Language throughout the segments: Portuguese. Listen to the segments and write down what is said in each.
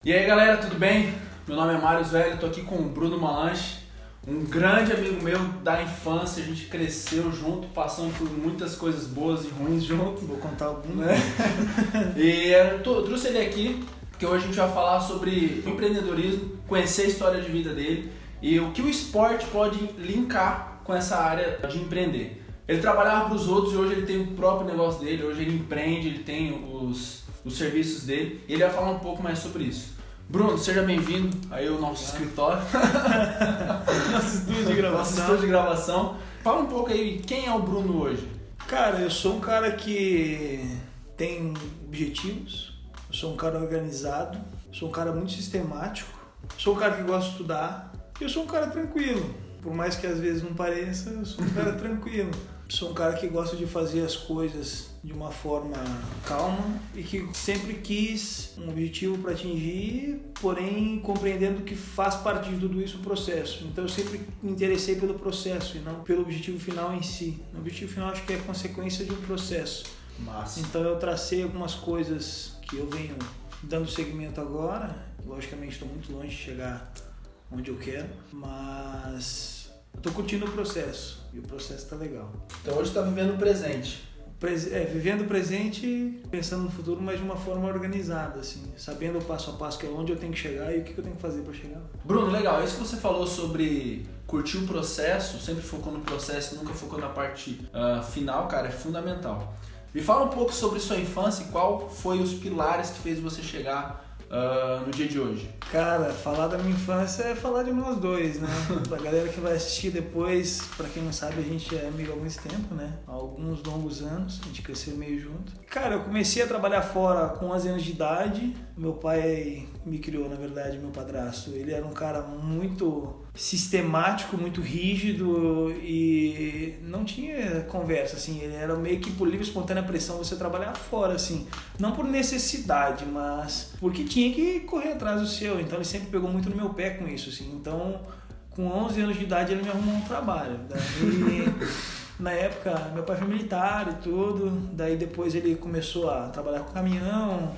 E aí galera, tudo bem? Meu nome é Mário Velho, tô aqui com o Bruno Malanche, um grande amigo meu da infância. A gente cresceu junto, passando por muitas coisas boas e ruins junto. Vou contar algumas. Né? E eu trouxe ele aqui porque hoje a gente vai falar sobre empreendedorismo, conhecer a história de vida dele e o que o esporte pode linkar com essa área de empreender. Ele trabalhava para os outros e hoje ele tem o próprio negócio dele, hoje ele empreende, ele tem os serviços dele, e ele vai falar um pouco mais sobre isso. Bruno, seja bem-vindo aí ao nosso escritório. Nosso estúdio de gravação. Nosso estúdio de gravação. Fala um pouco aí, quem é o Bruno hoje? Cara, eu sou um cara que tem objetivos, eu sou um cara organizado, sou um cara muito sistemático, sou um cara que gosta de estudar e eu sou um cara tranquilo. Por mais que às vezes não pareça, eu sou um cara tranquilo. Sou um cara que gosta de fazer as coisas de uma forma calma e que sempre quis um objetivo para atingir, porém compreendendo que faz parte de tudo isso o processo. Então eu sempre me interessei pelo processo e não pelo objetivo final em si. O objetivo final acho que é consequência de um processo. Massa. Então eu tracei algumas coisas que eu venho dando seguimento agora. Logicamente estou muito longe de chegar onde eu quero, mas estou curtindo o processo e o processo está legal. Então hoje está vivendo o presente. Vivendo o presente, pensando no futuro, mas de uma forma organizada, assim, sabendo o passo a passo que é onde eu tenho que chegar e o que eu tenho que fazer para chegar. Bruno, legal, isso que você falou sobre curtir o processo, sempre focou no processo, nunca focou na parte final, cara, é fundamental. Me fala um pouco sobre sua infância e qual foi os pilares que fez você chegar no dia de hoje. Cara, falar da minha infância é falar de nós dois, né? Pra galera que vai assistir depois, pra quem não sabe, a gente é amigo há alguns tempo, né? Há alguns longos anos, a gente cresceu meio junto. Cara, eu comecei a trabalhar fora com 11 anos de idade. Meu pai me criou, na verdade, meu padrasto. Ele era um cara muito sistemático, muito rígido e não tinha conversa, assim. Ele era meio que por livre e espontânea pressão você trabalhar fora, assim. Não por necessidade, mas porque tinha que correr atrás do seu. Então ele sempre pegou muito no meu pé com isso, assim. Então, com 11 anos de idade ele me arrumou um trabalho. Daí, na época, meu pai foi militar e tudo. Daí depois ele começou a trabalhar com caminhão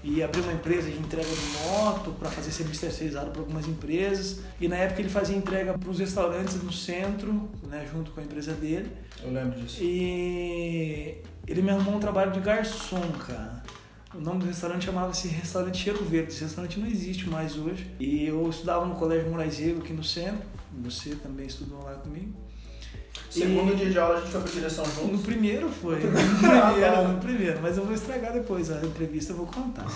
e abriu uma empresa de entrega de moto para fazer serviço terceirizado para algumas empresas. E na época ele fazia entrega para os restaurantes no centro, né, junto com a empresa dele. Eu lembro disso. E ele me arrumou um trabalho de garçom, cara. O nome do restaurante chamava-se Restaurante Cheiro Verde. Esse restaurante não existe mais hoje. E eu estudava no Colégio Moraes-Rego aqui no centro. Você também estudou lá comigo. Segundo dia de aula a gente foi pra direção juntos? No primeiro foi. No primeiro. Mas eu vou estragar depois. A entrevista eu vou contar.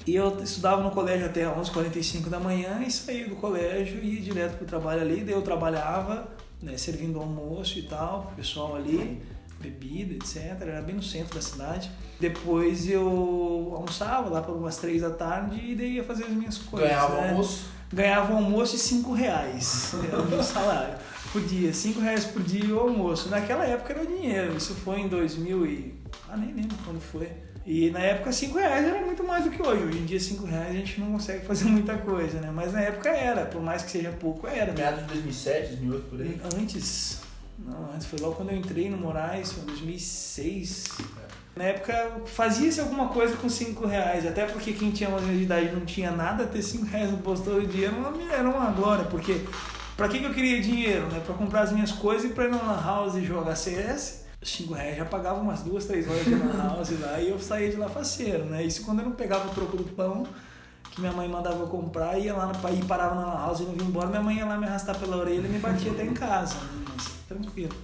E eu estudava no colégio até 11h45 da manhã e saía do colégio e ia direto pro trabalho ali. Daí eu trabalhava, né, servindo almoço e tal, pro pessoal ali, bebida, etc. Era bem no centro da cidade. Depois eu almoçava lá por umas 3 da tarde e daí ia fazer as minhas coisas. Ganhava né? almoço? Ganhava almoço e R$5. Era o meu salário por dia. R$5 por dia o almoço. Naquela época era dinheiro. Isso foi em 2000 e... nem lembro quando foi. E na época R$5 era muito mais do que hoje. Hoje em dia R$5 a gente não consegue fazer muita coisa, né? Mas na época era. Por mais que seja pouco, era. Meados de 2007, 2008, por aí? Antes. Não, antes foi logo quando eu entrei no Moraes, foi em 2006. Na época fazia-se alguma coisa com R$5, até porque quem tinha 11 anos de idade não tinha nada, ter R$5 no bolso todo dia era uma glória, porque pra que eu queria dinheiro? Né? Pra comprar as minas coisas e pra ir na Lan House e jogar CS. R$5 já pagava umas 2, 3 horas de Lan House lá e eu saía de lá faceiro, né? Isso quando eu não pegava o troco do pão que minha mãe mandava eu comprar, ia lá e parava na Lan House e não vinha embora, minha mãe ia lá me arrastar pela orelha e me batia até em casa, né? Mas tranquilo.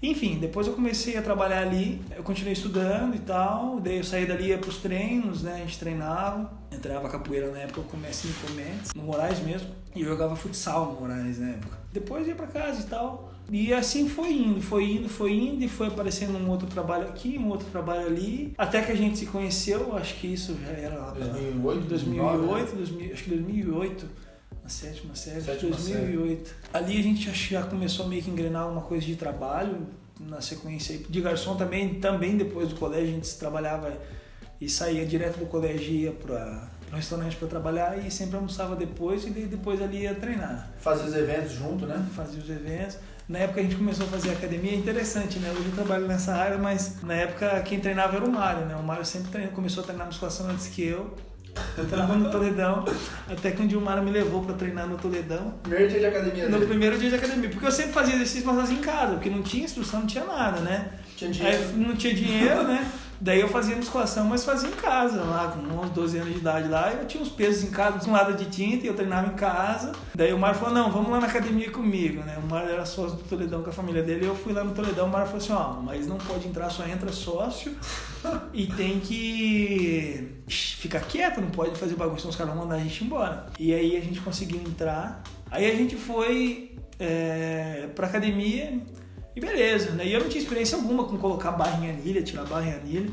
Enfim, depois eu comecei a trabalhar ali, eu continuei estudando e tal, daí eu saí dali, ia pros treinos, né, a gente treinava, entrava capoeira na época, eu comecei no Cometes, no Moraes mesmo, e eu jogava futsal no Moraes na época. Depois ia pra casa e tal, e assim foi indo, e foi aparecendo um outro trabalho aqui, um outro trabalho ali, até que a gente se conheceu, acho que isso já era lá pra 2008, acho que 2008. Na sétima série, 2008. Ali a gente já começou a meio que engrenar uma coisa de trabalho, na sequência de garçom também depois do colégio a gente trabalhava e saía direto do colégio e ia para um restaurante para trabalhar e sempre almoçava depois e depois ali ia treinar. Fazia os eventos junto, né? Fazia os eventos. Na época a gente começou a fazer academia, é interessante, né? Hoje eu trabalho nessa área, mas na época quem treinava era o Mário, né? O Mário sempre começou a treinar musculação antes que eu. Eu treinava no Toledão, até que um dia o Mário me levou pra treinar no Toledão. Primeiro dia de academia dele? No primeiro dia de academia, porque eu sempre fazia exercício, mas fazia em casa, porque não tinha instrução, não tinha nada, né? Tinha dinheiro. Aí não tinha dinheiro, né? Daí eu fazia musculação, mas fazia em casa, lá com uns 12 anos de idade lá. Eu tinha uns pesos em casa, um lado de tinta, e eu treinava em casa. Daí o Mário falou, não, vamos lá na academia comigo, né? O Mário era sócio do Toledão com a família dele, e eu fui lá no Toledão. O Mário falou assim, ó, mas não pode entrar, só entra sócio e tem que ficar quieto, não pode fazer bagunça, senão os caras vão mandar a gente embora. E aí a gente conseguiu entrar, aí a gente foi pra academia. E beleza, né? E eu não tinha experiência alguma com colocar barra em anilha, tirar barra em anilha.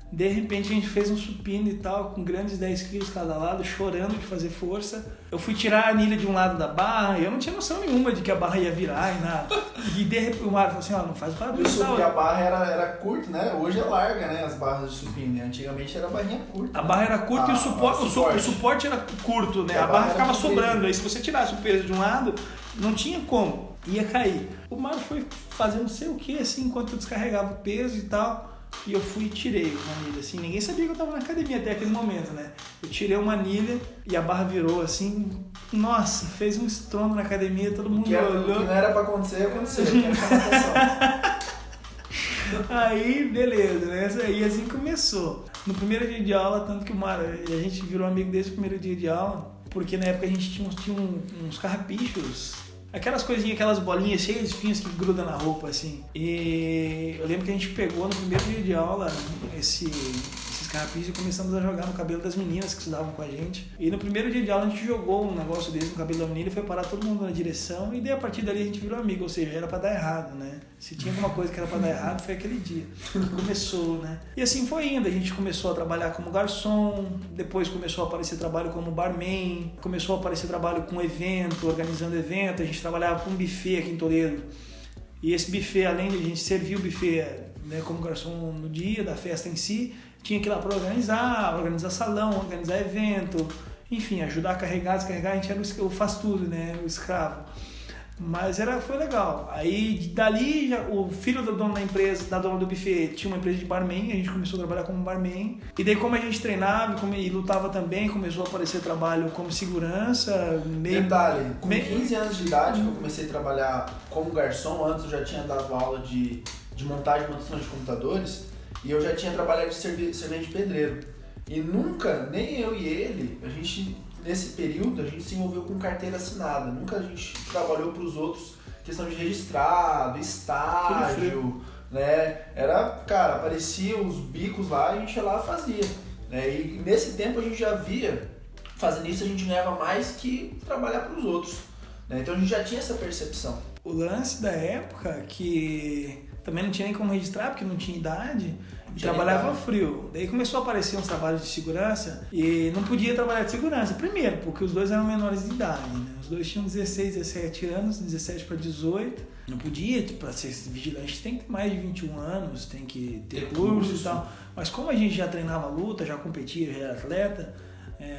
De repente a gente fez um supino e tal, com grandes 10 quilos cada lado, chorando de fazer força. Eu fui tirar a anilha de um lado da barra e eu não tinha noção nenhuma de que a barra ia virar e nada. E de repente o Mário falou assim, ó, não faz barulho. Porque a barra era curta, né? Hoje é larga, né? As barras de supino, né? Antigamente era barrinha curta. A barra era curta e o suporte era curto, né? A barra ficava sobrando. Aí se você tirasse o peso de um lado, não tinha como, ia cair. O Mário foi fazendo não sei o que, assim, enquanto eu descarregava o peso e tal. E eu fui e tirei uma anilha, assim, ninguém sabia que eu tava na academia até aquele momento, né? Eu tirei uma anilha e a barra virou, assim, nossa, fez um estrondo na academia, todo mundo olhou. O que não era pra acontecer, aconteceu, eu quero chamar atenção. Aí, beleza, né? E assim começou. No primeiro dia de aula, tanto que o Mário, a gente virou amigo desde o primeiro dia de aula, porque na época a gente tinha uns carrapichos, aquelas coisinhas, aquelas bolinhas cheias de espinhos que grudam na roupa, assim. E eu lembro que a gente pegou no primeiro dia de aula esses carrapichos e começamos a jogar no cabelo das meninas que estudavam com a gente. E no primeiro dia de aula a gente jogou um negócio desse no cabelo da menina e foi parar todo mundo na direção. E daí a partir dali a gente virou amigo, ou seja, era pra dar errado, né? Se tinha alguma coisa que era pra dar errado, foi aquele dia que começou, né? E assim foi indo, a gente começou a trabalhar como garçom, depois começou a aparecer trabalho como barman, começou a aparecer trabalho com evento, organizando evento, a gente trabalhava com um buffet aqui em Toledo. E esse buffet, além de a gente servir o buffet, né, como garçom no dia da festa em si, tinha que ir lá para organizar salão, organizar evento, enfim, ajudar a carregar, descarregar, a gente era o faz tudo, né, o escravo. Mas foi legal. Aí dali o filho da dona da empresa, da dona do buffet, tinha uma empresa de barman, a gente começou a trabalhar como barman. E daí como a gente treinava e lutava também, começou a aparecer trabalho como segurança. Detalhe, com 15 anos de idade que eu comecei a trabalhar como garçom, antes eu já tinha dado aula de montagem e manutenção de computadores e eu já tinha trabalhado de servente de pedreiro. E nunca, nem eu e ele, a gente... Nesse período, a gente se envolveu com carteira assinada. Nunca a gente trabalhou para os outros questão de registrado, estágio, né? Era, cara, aparecia os bicos lá e a gente ia lá e fazia. Né? E nesse tempo a gente já via, fazendo isso a gente ganhava mais que trabalhar para os outros. Né? Então a gente já tinha essa percepção. O lance da época, que também não tinha nem como registrar, porque não tinha idade... Trabalhava frio. Daí começou a aparecer uns trabalhos de segurança e não podia trabalhar de segurança. Primeiro, porque os dois eram menores de idade, né? Os dois tinham 16, 17 anos, 17 para 18. Não podia, para ser vigilante tem que ter mais de 21 anos, tem que ter curso e tal. Mas como a gente já treinava luta, já competia, já era atleta,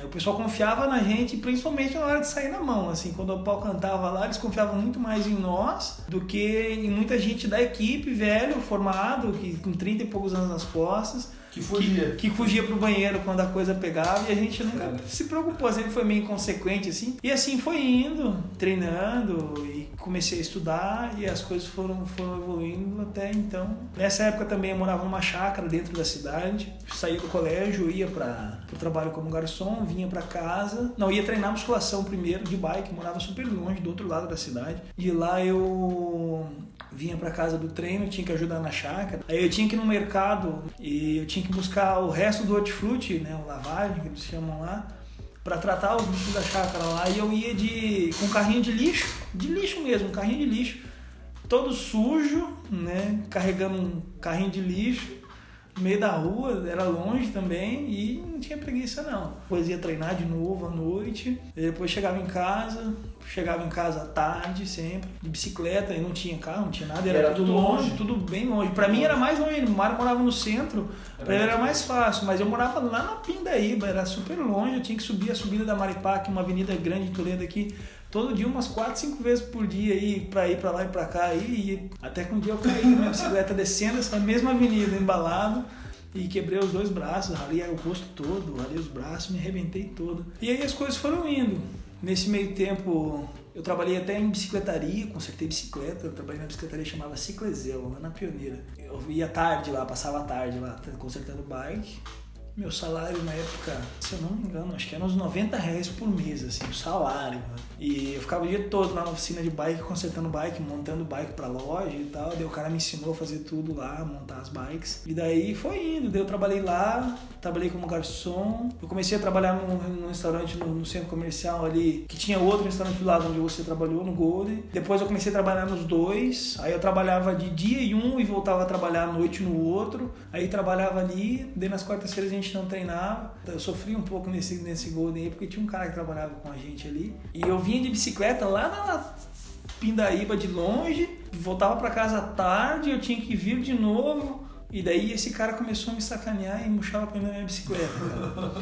o pessoal confiava na gente, principalmente na hora de sair na mão. Assim, quando o pau cantava lá, eles confiavam muito mais em nós do que em muita gente da equipe, velho, formado, que com 30 e poucos anos nas costas, que fugia pro banheiro quando a coisa pegava, e a gente nunca se preocupou, sempre foi meio inconsequente, assim. E assim foi indo, treinando, e comecei a estudar, e as coisas foram evoluindo até então. Nessa época também eu morava numa chácara dentro da cidade, saía do colégio, ia pro trabalho como garçom, vinha pra casa, ia treinar musculação primeiro, de bike, morava super longe, do outro lado da cidade. De lá eu vinha pra casa do treino, tinha que ajudar na chácara. Aí eu tinha que ir no mercado e eu tinha que buscar o resto do hortifruti, né, o lavagem, que eles chamam lá, pra tratar os bichos da chácara lá. E eu ia com um carrinho de lixo mesmo, um carrinho de lixo, todo sujo, né, carregando um carrinho de lixo no meio da rua, era longe também e não tinha preguiça não. Depois ia treinar de novo à noite, depois chegava em casa à tarde sempre, de bicicleta, e não tinha carro, não tinha nada, era tudo longe, tudo bem longe. Pra mim era mais longe, o Mário morava no centro, pra ele era mais fácil, mas eu morava lá na Pindaíba, era super longe, eu tinha que subir a subida da Maripá, que é uma avenida grande em Toledo aqui, todo dia umas 4, 5 vezes por dia pra ir pra lá e pra cá, e até que um dia eu caí na minha bicicleta descendo essa mesma avenida, embalado, e quebrei os 2 braços, ralei o rosto todo, ralei os braços, me arrebentei todo. E aí as coisas foram indo. Nesse meio tempo, eu trabalhei até em bicicletaria, consertei bicicleta, eu trabalhei na bicicletaria que chamava Ciclezel, lá na Pioneira. Eu ia tarde lá, passava a tarde lá, consertando bike. Meu salário na época, se eu não me engano, acho que era uns R$90 por mês, assim, o salário. Mano. E eu ficava o dia todo na oficina de bike, consertando bike, montando bike pra loja e tal. Daí o cara me ensinou a fazer tudo lá, montar as bikes. E daí foi indo, daí eu trabalhei lá, trabalhei como garçom. Eu comecei a trabalhar num restaurante no centro comercial ali, que tinha outro restaurante do lado onde você trabalhou, no Golden. Depois eu comecei a trabalhar nos 2, aí eu trabalhava de dia em um e voltava a trabalhar à noite no outro. Aí trabalhava ali, daí nas quartas-feiras a gente não treinava. Eu sofri um pouco nesse Golden aí, porque tinha um cara que trabalhava com a gente ali. E eu vinha de bicicleta lá na Pindaíba de longe, voltava pra casa à tarde, eu tinha que vir de novo. E daí esse cara começou a me sacanear e murchava o pneu da minha bicicleta, cara.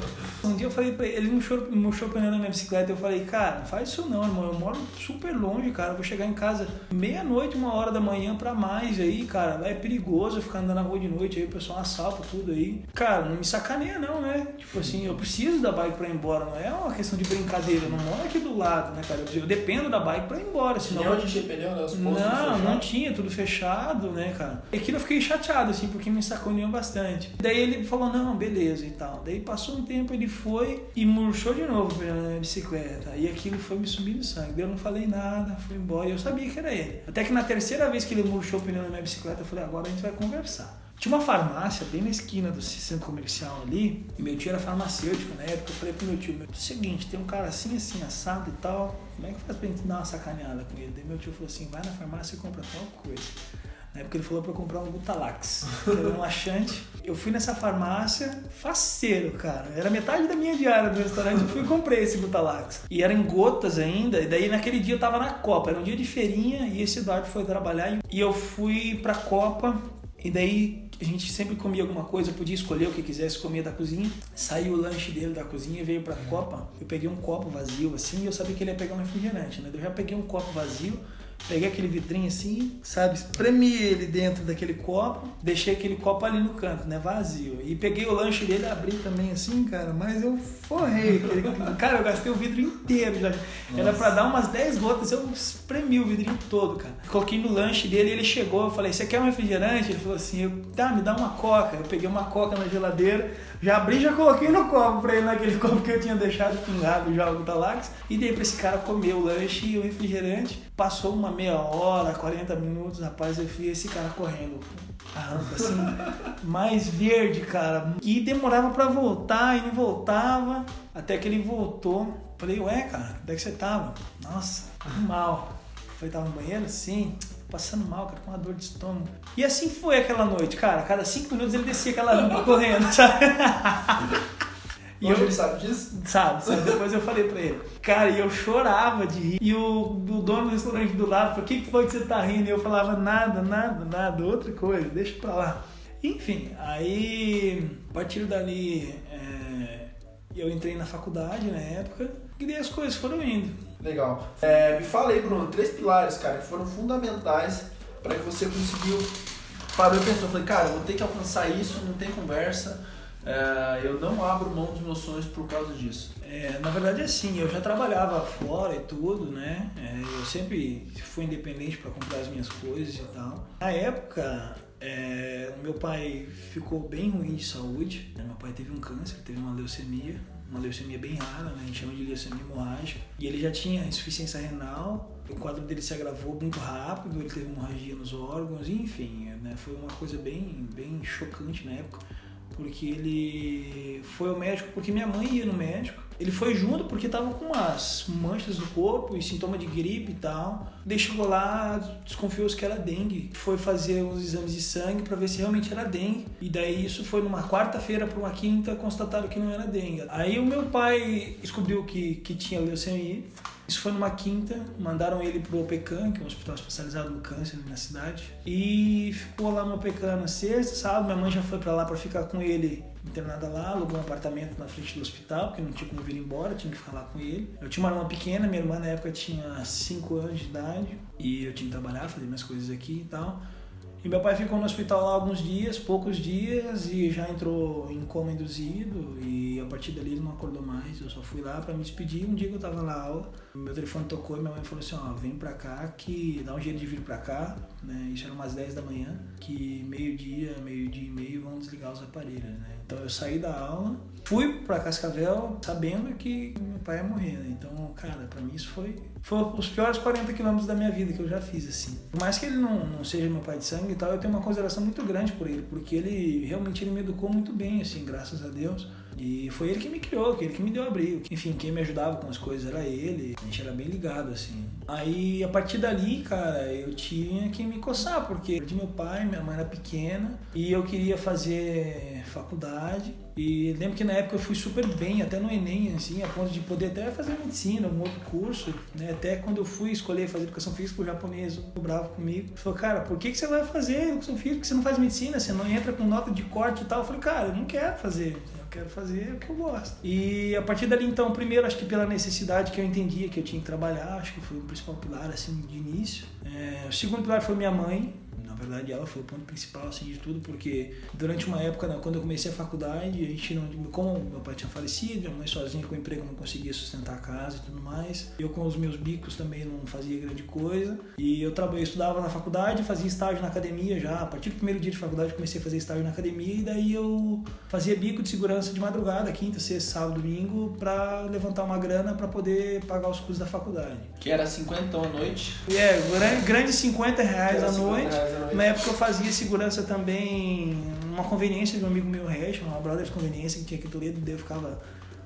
Um dia eu falei pra ele, ele murchou o pneu da minha bicicleta, eu falei, cara, não faz isso não, irmão, eu moro super longe, cara, eu vou chegar em casa meia-noite, 1h da manhã pra mais aí, cara, lá é perigoso eu ficar andando na rua de noite, aí o pessoal assalta tudo aí. Cara, não me sacaneia não, né? Tipo assim, eu preciso da bike pra ir embora, não é uma questão de brincadeira, eu não moro aqui do lado, né, cara, eu dependo da bike pra ir embora, senão... Tinha onde tinha pneu, né? Os postos Não tinha, tudo fechado, né, cara. E aquilo eu fiquei chateado, assim, porque me sacaneou bastante. Daí ele falou, não, beleza e tal. Daí passou um tempo, ele foi e murchou de novo o pneu da minha bicicleta. E aquilo foi me subindo sangue. Daí eu não falei nada, fui embora. E eu sabia que era ele. Até que na terceira vez que ele murchou o pneu da minha bicicleta, eu falei, agora a gente vai conversar. Tinha uma farmácia bem na esquina do centro comercial ali, e meu tio era farmacêutico na época. Eu falei pro meu tio, seguinte, tem um cara assim, assado e tal, como é que faz pra gente dar uma sacaneada com ele? Daí meu tio falou assim, vai na farmácia e compra tal coisa. Na época ele falou pra eu comprar um Butalax, que era um laxante. Eu fui nessa farmácia, faceiro, cara. Era metade da minha diária do restaurante, eu fui e comprei esse Butalax. E era em gotas ainda, e daí naquele dia eu tava na Copa, era um dia de feirinha, e esse Eduardo foi trabalhar, e eu fui pra Copa, e daí a gente sempre comia alguma coisa, podia escolher o que quisesse comer da cozinha. Saiu o lanche dele da cozinha, veio pra Copa, eu peguei um copo vazio assim, e eu sabia que ele ia pegar um refrigerante, né? Eu já peguei um copo vazio, peguei aquele vidrinho assim, sabe, espremi ele dentro daquele copo, deixei aquele copo ali no canto, né, vazio. E peguei o lanche dele, abri também assim, cara, mas eu forrei. Cara, eu gastei o vidro inteiro já. Era pra dar umas 10 gotas, eu espremi o vidrinho todo, cara. Coloquei no lanche dele, ele chegou, eu falei, você quer um refrigerante? Ele falou assim, tá, me dá uma coca. Eu peguei uma coca na geladeira, já abri, já coloquei no copo pra ele, naquele copo que eu tinha deixado pingado já o Butalax, e dei pra esse cara comer o lanche e o refrigerante. Passou uma meia hora, 40 minutos, rapaz, eu vi esse cara correndo a rampa assim, mais verde, cara, e demorava pra voltar e não voltava, até que ele voltou. Falei, ué, cara, onde é que você tava? Nossa, mal. Falei, tava no banheiro? Sim. Passando mal, cara, com uma dor de estômago. E assim foi aquela noite, cara. Cada 5 minutos ele descia aquela rampa correndo, sabe? E hoje ele sabe disso? Sabe. Depois eu falei pra ele. Cara, e eu chorava de rir. E o dono do restaurante do lado falou, o que foi que você tá rindo? E eu falava, nada, outra coisa, deixa pra lá. Enfim, aí, a partir dali, eu entrei na faculdade na época, e daí as coisas foram indo. Legal. Me fala aí, Bruno, 3 pilares, cara, que foram fundamentais para que você conseguiu... Parou e pensou, falei, cara, eu vou ter que alcançar isso, não tem conversa, eu não abro mão dos meus sonhos por causa disso. Na verdade, assim, eu já trabalhava fora e tudo, né? Eu sempre fui independente para comprar as minhas coisas e tal. Na época, meu pai ficou bem ruim de saúde, né? Meu pai teve um câncer, teve uma leucemia bem rara, né? A gente chama de leucemia hemorrágica. E ele já tinha insuficiência renal, o quadro dele se agravou muito rápido, ele teve hemorragia nos órgãos, enfim, né? Foi uma coisa bem chocante na época, porque ele foi ao médico, porque minha mãe ia no médico. Ele foi junto porque tava com umas manchas no corpo e sintoma de gripe e tal. Daí chegou lá, desconfiou que era dengue. Foi fazer os exames de sangue para ver se realmente era dengue. E daí isso foi numa quarta-feira para uma quinta, constataram que não era dengue. Aí o meu pai descobriu que tinha leucemia. Isso foi numa quinta, mandaram ele pro OPECAM, que é um hospital especializado no câncer na cidade. E ficou lá no OPECAM na sexta, sábado. Minha mãe já foi para lá para ficar com ele internada lá, alugou um apartamento na frente do hospital, porque não tinha como vir embora, tinha que ficar lá com ele. Eu tinha uma irmã pequena, minha irmã na época tinha 5 anos de idade, e eu tinha que trabalhar, fazer minhas coisas aqui e tal. E meu pai ficou no hospital lá alguns dias, poucos dias, e já entrou em coma induzido, e a partir dali ele não acordou mais. Eu só fui lá para me despedir. Um dia que eu tava na aula, meu telefone tocou e minha mãe falou assim, ó, vem pra cá, que dá um jeito de vir pra cá, né? Isso era umas 10 da manhã, que meio-dia e meio vão desligar os aparelhos, né? Então eu saí da aula, fui pra Cascavel sabendo que meu pai ia morrer, né? Então, cara, pra mim isso foi os piores 40 quilômetros da minha vida que eu já fiz, assim. Por mais que ele não seja meu pai de sangue e tal, eu tenho uma consideração muito grande por ele, porque ele realmente me educou muito bem, assim, graças a Deus. E foi ele que me criou, ele que me deu abrigo. Enfim, quem me ajudava com as coisas era ele, a gente era bem ligado, assim. Aí, a partir dali, cara, eu tinha que me coçar, porque de meu pai, minha mãe era pequena, e eu queria fazer faculdade. E lembro que na época eu fui super bem, até no Enem, assim, a ponto de poder até fazer medicina, algum outro curso, né? Até quando eu fui escolher fazer educação física, o japonês ficou bravo comigo. Falou, cara, por que você vai fazer educação física? Você não faz medicina, você não entra com nota de corte e tal. Eu falei, cara, eu não quero fazer. Eu quero fazer o que eu gosto. E a partir dali, então, primeiro, acho que pela necessidade que eu entendia que eu tinha que trabalhar, acho que foi o principal pilar, assim, de início. O segundo pilar foi minha mãe. Na verdade, ela foi o ponto principal, assim, de tudo, porque durante uma época, né, quando eu comecei a faculdade, a gente não, como meu pai tinha falecido, minha mãe sozinha com o emprego não conseguia sustentar a casa e tudo mais. Eu com os meus bicos também não fazia grande coisa. E eu estudava na faculdade, fazia estágio na academia já. A partir do primeiro dia de faculdade, eu comecei a fazer estágio na academia e daí eu fazia bico de segurança de madrugada, quinta, sexta, sábado, domingo, para levantar uma grana para poder pagar os custos da faculdade. Que era 50 à noite? Grande R$50 à noite. Na época eu fazia segurança também, uma conveniência de um amigo meu, Resch, uma brother de conveniência que tinha aqui em Toledo, daí eu ficava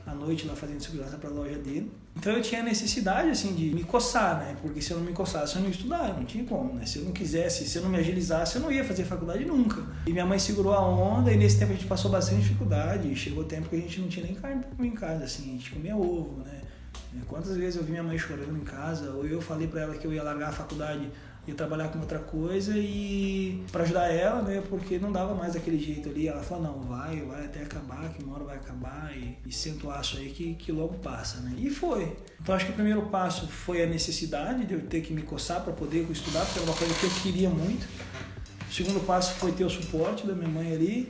à noite lá fazendo segurança para a loja dele. Então eu tinha necessidade, assim, de me coçar, né? Porque se eu não me coçasse, eu não ia estudar, não tinha como, né? Se eu não quisesse, se eu não me agilizasse, eu não ia fazer faculdade nunca. E minha mãe segurou a onda e nesse tempo a gente passou bastante dificuldade. Chegou o tempo que a gente não tinha nem carne para comer em casa, assim, a gente comia ovo, né? Quantas vezes eu vi minha mãe chorando em casa, ou eu falei para ela que eu ia largar a faculdade, ia trabalhar com outra coisa e para ajudar ela, né, porque não dava mais daquele jeito ali. Ela falou, não, vai até acabar, que uma hora vai acabar e senta o aço aí que logo passa, né, e foi. Então acho que o primeiro passo foi a necessidade de eu ter que me coçar para poder estudar, porque era uma coisa que eu queria muito. O segundo passo foi ter o suporte da minha mãe ali.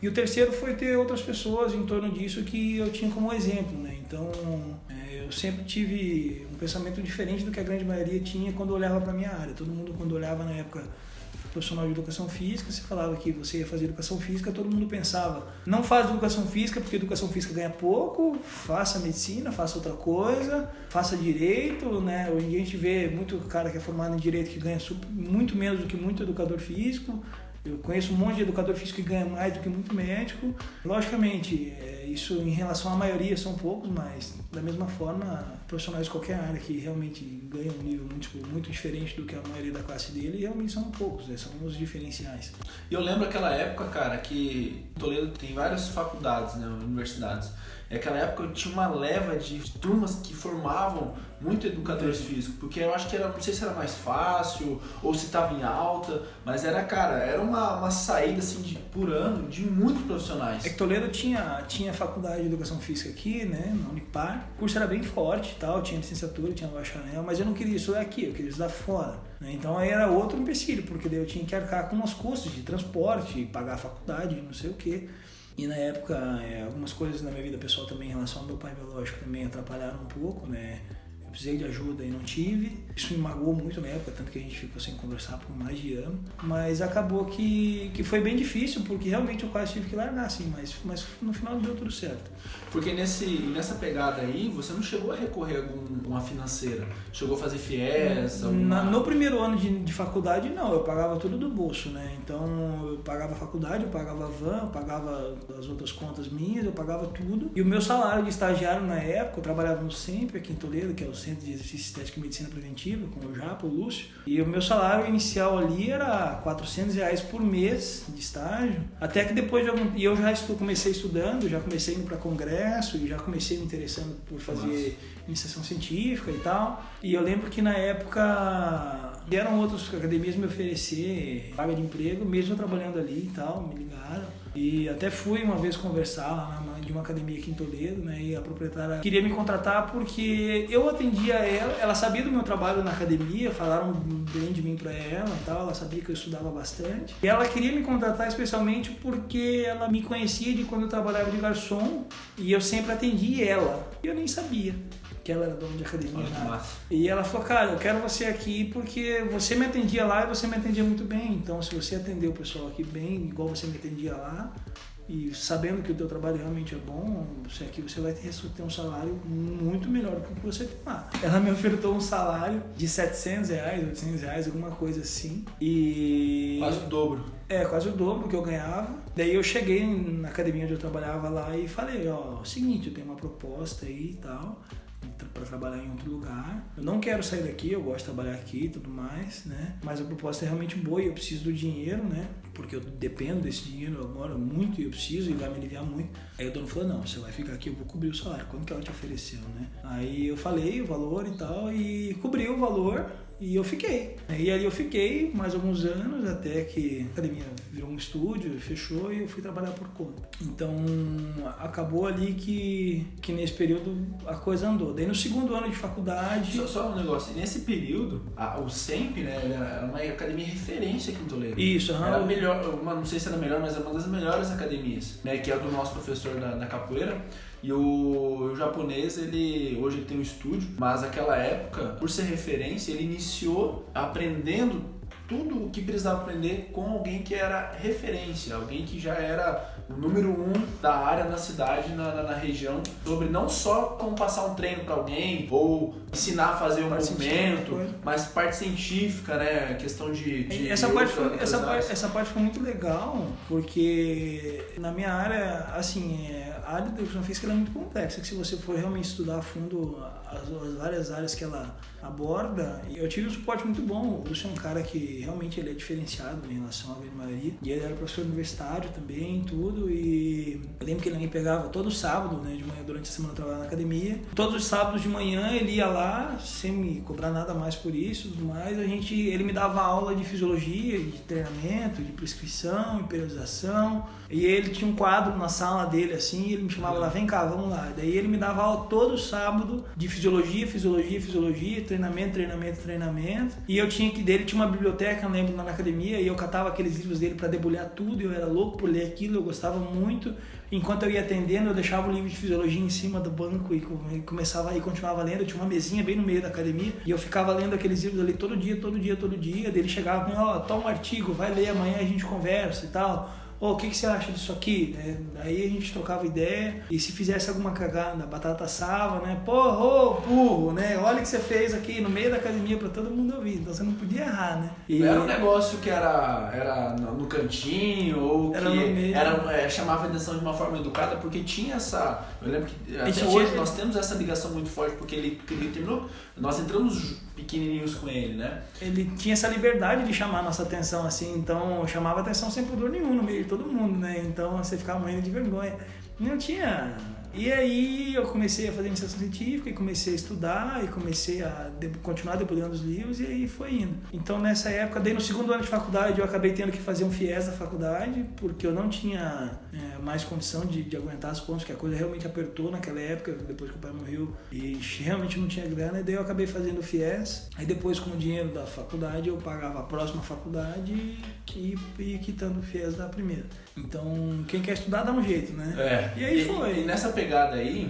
E o terceiro foi ter outras pessoas em torno disso que eu tinha como exemplo, né? Então, eu sempre tive um pensamento diferente do que a grande maioria tinha quando olhava para a minha área. Todo mundo, quando olhava na época profissional de educação física, se falava que você ia fazer educação física, todo mundo pensava, não faz educação física porque educação física ganha pouco, faça medicina, faça outra coisa, faça direito, né? Hoje em dia a gente vê muito cara que é formado em direito que ganha muito menos do que muito educador físico. Eu conheço um monte de educador físico que ganha mais do que muito médico. Logicamente, isso em relação à maioria são poucos, mas da mesma forma, profissionais de qualquer área que realmente ganham um nível muito diferente do que a maioria da classe dele, realmente são poucos, né? São os diferenciais. E eu lembro aquela época, cara, que Toledo tem várias faculdades, né, universidades. E aquela época eu tinha uma leva de turmas que formavam muito educadores físicos, porque eu acho que era, não sei se era mais fácil ou se estava em alta, mas era, cara, era uma saída assim por ano de muitos profissionais. É que Toledo tinha faculdade de educação física aqui, né, na Unipar. O curso era bem forte e tal, tinha licenciatura, tinha bacharel, mas eu não queria estudar aqui, eu queria estudar fora. Então aí era outro empecilho, porque daí eu tinha que arcar com os custos de transporte, pagar a faculdade, não sei o quê. E na época, algumas coisas na minha vida pessoal também em relação ao meu pai biológico também atrapalharam um pouco, né? Eu precisei de ajuda e não tive. Isso me magoou muito na época, tanto que a gente ficou sem conversar por mais de ano. Mas acabou que foi bem difícil, porque realmente eu quase tive que largar, assim, mas no final deu tudo certo. Porque nessa pegada aí, você não chegou a recorrer a alguma financeira? Chegou a fazer FIES? No primeiro ano de faculdade, não. Eu pagava tudo do bolso, né? Então, eu pagava a faculdade, eu pagava a van, eu pagava as outras contas minhas, eu pagava tudo. E o meu salário de estagiário na época, eu trabalhava no SEMP, aqui em Toledo, que é o Centro de Exercício Estético e Medicina Preventiva, com o Japa, o Lúcio. E o meu salário inicial ali era R$400 por mês de estágio. Até que depois e eu já comecei estudando, já comecei indo para congresso, e já comecei me interessando por fazer iniciação científica e tal. E eu lembro que na época vieram outras academias me oferecer vaga de emprego, mesmo eu trabalhando ali e tal, me ligaram. E até fui uma vez conversar lá uma academia aqui em Toledo, né? E a proprietária queria me contratar porque eu atendia ela sabia do meu trabalho na academia, falaram bem de mim para ela e tal, ela sabia que eu estudava bastante. E ela queria me contratar especialmente porque ela me conhecia de quando eu trabalhava de garçom e eu sempre atendi ela. E eu nem sabia que ela era dona de academia. E ela falou, cara, eu quero você aqui porque você me atendia lá e você me atendia muito bem. Então, se você atender o pessoal aqui bem, igual você me atendia lá, e sabendo que o teu trabalho realmente é bom, você vai ter um salário muito melhor do que o que você tem lá. Ela me ofertou um salário de R$700, R$800, alguma coisa assim. E... quase o dobro. Quase o dobro que eu ganhava. Daí eu cheguei na academia onde eu trabalhava lá e falei, ó, é o seguinte, eu tenho uma proposta aí e tal, para trabalhar em outro lugar. Eu não quero sair daqui, eu gosto de trabalhar aqui e tudo mais, né? Mas a proposta é realmente boa e eu preciso do dinheiro, né? Porque eu dependo desse dinheiro agora muito e eu preciso e vai me aliviar muito. Aí o dono falou, não, você vai ficar aqui, eu vou cobrir o salário. Quanto que ela te ofereceu, né? Aí eu falei o valor e tal e cobri o valor. E eu fiquei. E ali eu fiquei mais alguns anos, até que a academia virou um estúdio, fechou e eu fui trabalhar por conta. Então, acabou ali que nesse período a coisa andou. Daí no segundo ano de faculdade... Só um negócio, nesse período, o SEMP, né, era uma academia referência aqui em Toledo. Isso, era a melhor, não sei se era a melhor, mas era uma das melhores academias, né, que é do nosso professor da capoeira. E o japonês, hoje ele tem um estúdio, mas naquela época, por ser referência, ele iniciou aprendendo tudo o que precisava aprender com alguém que era referência, alguém que já era o número 1 da área na cidade, na região, sobre não só como passar um treino para alguém ou ensinar a fazer um movimento, mas parte científica, né, questão de essa parte foi muito legal, porque na minha área, assim, a área de educação física ela é muito complexa, que se você for realmente estudar a fundo as várias áreas que ela aborda, eu tive um suporte muito bom. O Lúcio é um cara que realmente ele é diferenciado em relação à grande maioria, e ele era professor universitário também, tudo, e eu lembro que ele me pegava todo sábado, né, de manhã, durante a semana eu trabalhava na academia, todos os sábados de manhã ele ia lá, sem me cobrar nada mais por isso, tudo mais, ele me dava aula de fisiologia, de treinamento, de prescrição, de periodização, e ele tinha um quadro na sala dele assim, e ele me chamava lá, vem cá, vamos lá, daí ele me dava aula todo sábado de fisiologia, treinamento, e eu tinha que dele, tinha uma biblioteca, eu lembro, na academia, e eu catava aqueles livros dele para debulhar tudo, eu era louco por ler aquilo, eu gostava muito. Enquanto eu ia atendendo, eu deixava o livro de fisiologia em cima do banco e continuava lendo. Eu tinha uma mesinha bem no meio da academia e eu ficava lendo aqueles livros ali todo dia. Daí ele chegava e falava, toma um artigo, vai ler, amanhã a gente conversa e tal. O que você acha disso aqui? Aí a gente trocava ideia e se fizesse alguma cagada, a batata assava, né? Burro, né? Olha o que você fez aqui no meio da academia para todo mundo ouvir, então você não podia errar, né? E era um negócio que era no cantinho ou que chamava a atenção de uma forma educada, porque tinha essa... Eu lembro que até hoje nós temos essa ligação muito forte, porque ele terminou, nós entramos pequenininhos com ele, né? Ele tinha essa liberdade de chamar a nossa atenção, assim, então chamava atenção sem pudor nenhum no meio de todo mundo, né? Então você ficava morrendo de vergonha. Não tinha... E aí eu comecei a fazer iniciação científica e comecei a estudar e comecei a continuar debulhando os livros e aí foi indo. Então nessa época, daí no segundo ano de faculdade eu acabei tendo que fazer um FIES da faculdade porque eu não tinha mais condição de aguentar as pontos, que a coisa realmente apertou naquela época, depois que o pai morreu e realmente não tinha grana, e daí eu acabei fazendo o FIES. Aí depois com o dinheiro da faculdade eu pagava a próxima faculdade e ia quitando o FIES da primeira. Então quem quer estudar dá um jeito, né? E aí foi. E nessa pegada aí,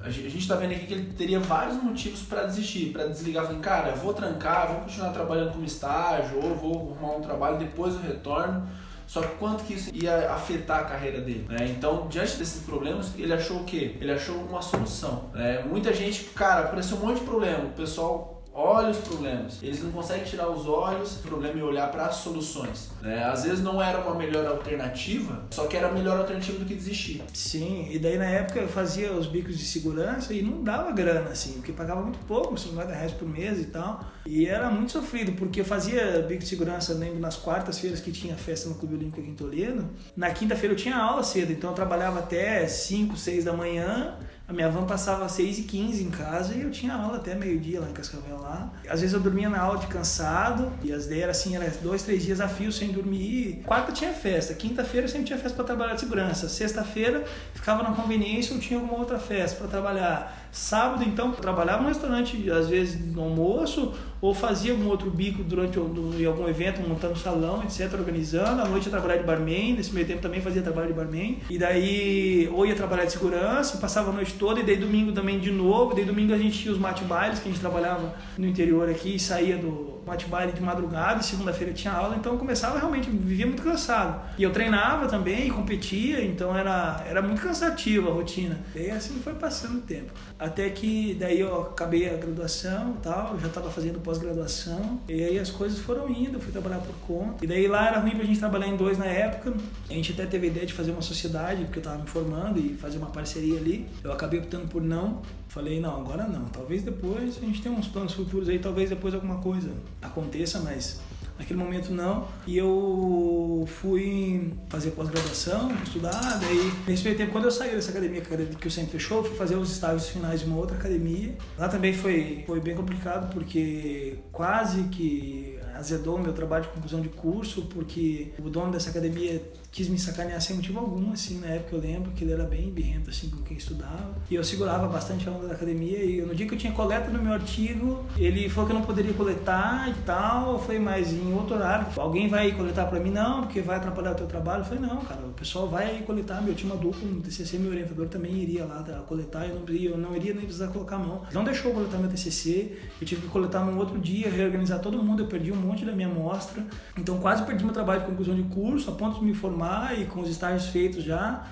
a gente tá vendo aqui que ele teria vários motivos para desistir, para desligar, falando, cara, eu vou trancar, vou continuar trabalhando como estágio, ou vou arrumar um trabalho, depois eu retorno. Só que quanto que isso ia afetar a carreira dele, né? Então, diante desses problemas, ele achou o quê? Ele achou uma solução, né? Muita gente, cara, apareceu um monte de problema, o pessoal olha os problemas, eles não conseguem tirar os olhos do problema e olhar para as soluções, né? Às vezes não era uma melhor alternativa, só que era a melhor alternativa do que desistir. Sim, e daí na época eu fazia os bicos de segurança e não dava grana, assim, porque pagava muito pouco, R$50 por mês e tal, e era muito sofrido, porque eu fazia bico de segurança, lembro, nas quartas-feiras que tinha festa no Clube Olímpico aqui em Toledo, na quinta-feira eu tinha aula cedo, então eu trabalhava até 5, 6 da manhã, A minha van passava às 6h15 em casa e eu tinha aula até meio-dia lá em Cascavel lá. Às vezes eu dormia na aula de cansado e as ideias era assim, era 2, 3 dias a fio sem dormir. Quarta tinha festa, quinta-feira eu sempre tinha festa para trabalhar de segurança. Sexta-feira ficava na conveniência ou tinha alguma outra festa para trabalhar. Sábado, então, eu trabalhava no restaurante, às vezes no almoço, ou fazia algum outro bico durante algum evento, montando salão, etc., organizando. À noite eu trabalhava de barman, nesse meio tempo também fazia trabalho de barman. E daí, ou ia trabalhar de segurança, passava a noite toda, e daí domingo também de novo. E daí domingo a gente tinha os mate-bailes, que a gente trabalhava no interior aqui, e saía do mate-baile de madrugada, e segunda-feira tinha aula. Então eu começava realmente, vivia muito cansado. E eu treinava também, competia, então era muito cansativa a rotina. E assim foi passando o tempo. Até que daí eu acabei a graduação e tal, eu já estava fazendo pós-graduação, e aí as coisas foram indo, eu fui trabalhar por conta. E daí lá era ruim pra gente trabalhar em 2 na época, a gente até teve a ideia de fazer uma sociedade, porque eu estava me formando, e fazer uma parceria ali. Eu acabei optando por não, falei, não, agora não, talvez depois, a gente tenha uns planos futuros aí, talvez depois alguma coisa aconteça, mas naquele momento não. E eu fui fazer pós-graduação, estudar, daí nesse meio tempo, quando eu saí dessa academia que o Centro fechou, eu fui fazer os estágios finais de uma outra academia. Lá também foi bem complicado, porque quase que azedou o meu trabalho de conclusão de curso, porque o dono dessa academia quis me sacanear sem motivo algum, assim, na época eu lembro que ele era bem birrento, assim, com quem estudava. E eu segurava bastante a onda da academia, e no dia que eu tinha coleta no meu artigo, ele falou que eu não poderia coletar e tal. Eu falei, mas em outro horário, alguém vai coletar pra mim? Não, porque vai atrapalhar o teu trabalho. Eu falei, não, cara, o pessoal vai coletar, meu time duplo no TCC, meu orientador também iria lá coletar, eu não iria nem precisar colocar a mão. Não deixou eu coletar meu TCC, eu tive que coletar num outro dia, reorganizar todo mundo, eu perdi um monte da minha amostra, então quase perdi meu trabalho de conclusão de curso, a ponto de me formar e com os estágios feitos já.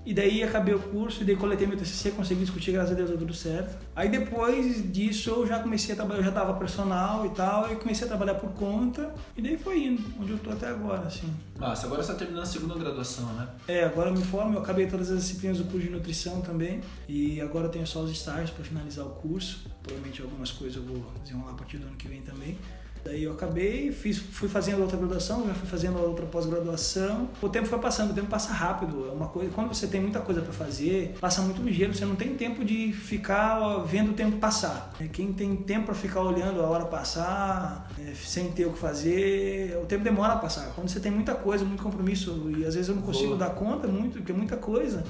E daí acabei o curso, e daí coletei meu TCC, consegui discutir, graças a Deus deu tudo certo. Aí depois disso eu já comecei a trabalhar, eu já estava personal e tal, e comecei a trabalhar por conta, e daí foi indo, onde eu tô até agora, assim. Massa, agora você está terminando a segunda graduação, né? Agora eu me formo, eu acabei todas as disciplinas do curso de nutrição também, e agora eu tenho só os estágios para finalizar o curso, provavelmente algumas coisas eu vou desenrolar a partir do ano que vem também. Daí eu acabei, fui fazendo outra graduação, já fui fazendo outra pós-graduação. O tempo foi passando, o tempo passa rápido. É uma coisa, quando você tem muita coisa para fazer, passa muito ligeiro, você não tem tempo de ficar vendo o tempo passar. Quem tem tempo para ficar olhando a hora passar, sem ter o que fazer, o tempo demora a passar. Quando você tem muita coisa, muito compromisso, e às vezes eu não consigo dar conta muito, porque é muita coisa,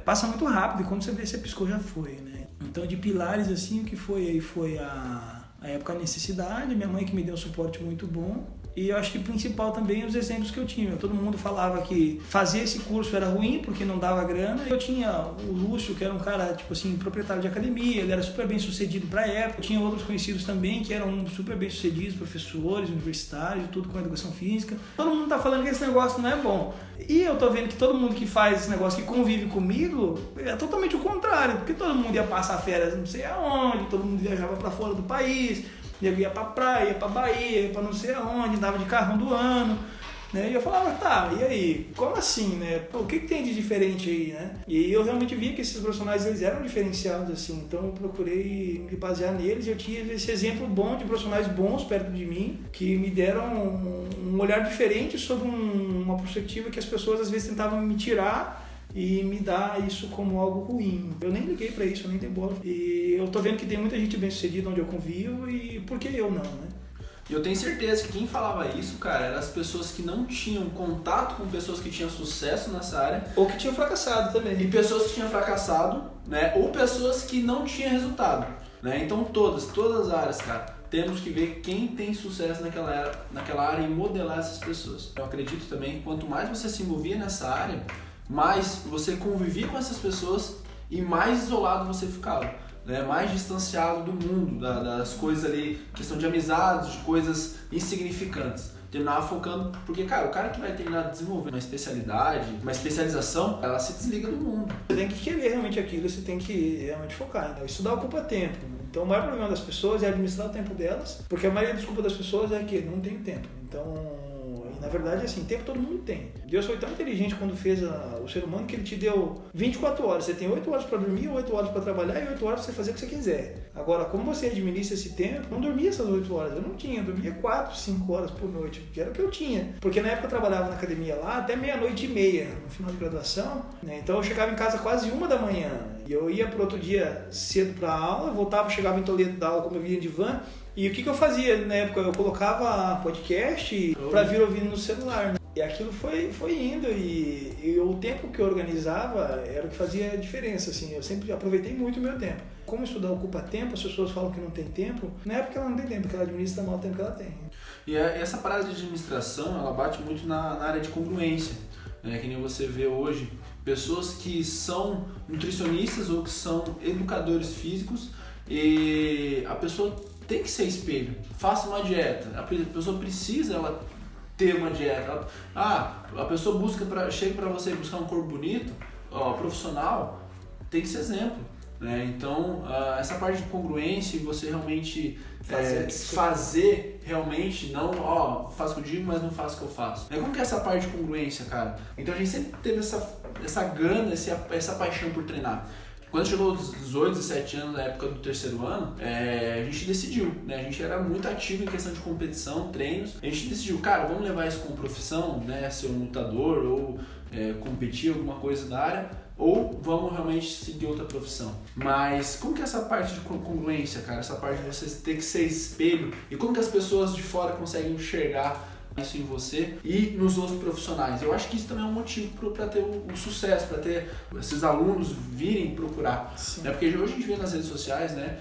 passa muito rápido, e quando você vê, você piscou, já foi, né? Então, de pilares, assim, o que foi aí foi a época a necessidade, minha mãe que me deu um suporte muito bom, e eu acho que o principal também os exemplos que eu tinha. Todo mundo falava que fazer esse curso era ruim porque não dava grana. Eu tinha o Lúcio, que era um cara, tipo assim, proprietário de academia, ele era super bem sucedido pra época. Eu tinha outros conhecidos também que eram super bem sucedidos, professores, universitários, tudo com educação física. Todo mundo tá falando que esse negócio não é bom. E eu tô vendo que todo mundo que faz esse negócio, que convive comigo, é totalmente o contrário, porque todo mundo ia passar férias não sei aonde, todo mundo viajava pra fora do país, ia pra praia, ia pra Bahia, ia pra não sei aonde, andava de carro do ano, né? E eu falava, tá, e aí? Como assim, né? Pô, o que tem de diferente aí, né? E eu realmente via que esses profissionais, eles eram diferenciados, assim, então eu procurei me basear neles, e eu tive esse exemplo bom de profissionais bons perto de mim, que me deram um olhar diferente sobre uma perspectiva que as pessoas às vezes tentavam me tirar e me dar isso como algo ruim. Eu nem liguei pra isso, eu nem dei bola. E eu tô vendo que tem muita gente bem sucedida onde eu convivo, e por que eu não, né? E eu tenho certeza que quem falava isso, cara, eram as pessoas que não tinham contato com pessoas que tinham sucesso nessa área. Ou que tinham fracassado também. E pessoas que tinham fracassado, né? Ou pessoas que não tinham resultado, né? Então todas as áreas, cara, temos que ver quem tem sucesso naquela área e modelar essas pessoas. Eu acredito também que quanto mais você se envolvia nessa área, mais você convivia com essas pessoas e mais isolado você ficava, né? Mais distanciado do mundo, das coisas ali, questão de amizades, de coisas insignificantes. Terminava focando, porque, cara, o cara que vai terminar desenvolvendo uma especialidade, uma especialização, ela se desliga do mundo. Você tem que querer realmente aquilo, você tem que realmente focar. Então, estudar ocupa tempo. Então, o maior problema das pessoas é administrar o tempo delas, porque a maioria das culpas das pessoas é que não tem tempo. Então, na verdade, assim, tempo todo mundo tem. Deus foi tão inteligente quando fez o ser humano que ele te deu 24 horas. Você tem 8 horas para dormir, 8 horas para trabalhar e 8 horas para você fazer o que você quiser. Agora, como você administra esse tempo, não dormia essas 8 horas. Eu não tinha, eu dormia 4, 5 horas por noite, que era o que eu tinha. Porque na época eu trabalhava na academia lá até 00:30, no final de graduação, né? Então eu chegava em casa quase 1 da manhã. E eu ia pro outro dia cedo pra aula, voltava, chegava em Toledo da aula como eu vinha de van. E o que eu fazia na época? Eu colocava podcast pra vir ouvindo no celular, né? E aquilo foi indo e o tempo que eu organizava era o que fazia a diferença, assim. Eu sempre aproveitei muito o meu tempo. Como estudar ocupa tempo, as pessoas falam que não tem tempo, não é porque ela não tem tempo, porque ela administra mal o tempo que ela tem. E essa parada de administração, ela bate muito na área de congruência, né? Que nem você vê hoje, pessoas que são nutricionistas ou que são educadores físicos e a pessoa tem que ser espelho. Faça uma dieta, a pessoa precisa ter uma dieta. A pessoa chega para você buscar um corpo bonito, profissional, tem que ser exemplo, né? Então, essa parte de congruência e você realmente fazer realmente, não, faço o que eu digo, mas não faço o que eu faço. Como que é essa parte de congruência, cara? Então a gente sempre teve essa gana, essa paixão por treinar. Quando chegou aos 18, 17 anos, na época do terceiro ano, a gente decidiu, né? A gente era muito ativo em questão de competição, treinos. A gente decidiu, cara, vamos levar isso como profissão, né? Ser um lutador ou competir alguma coisa da área, ou vamos realmente seguir outra profissão. Mas como que é essa parte de congruência, cara? Essa parte de você ter que ser espelho e como que as pessoas de fora conseguem enxergar isso em você e nos outros profissionais. Eu acho que isso também é um motivo para ter o sucesso, para ter esses alunos virem procurar. Né? Porque hoje a gente vê nas redes sociais, né,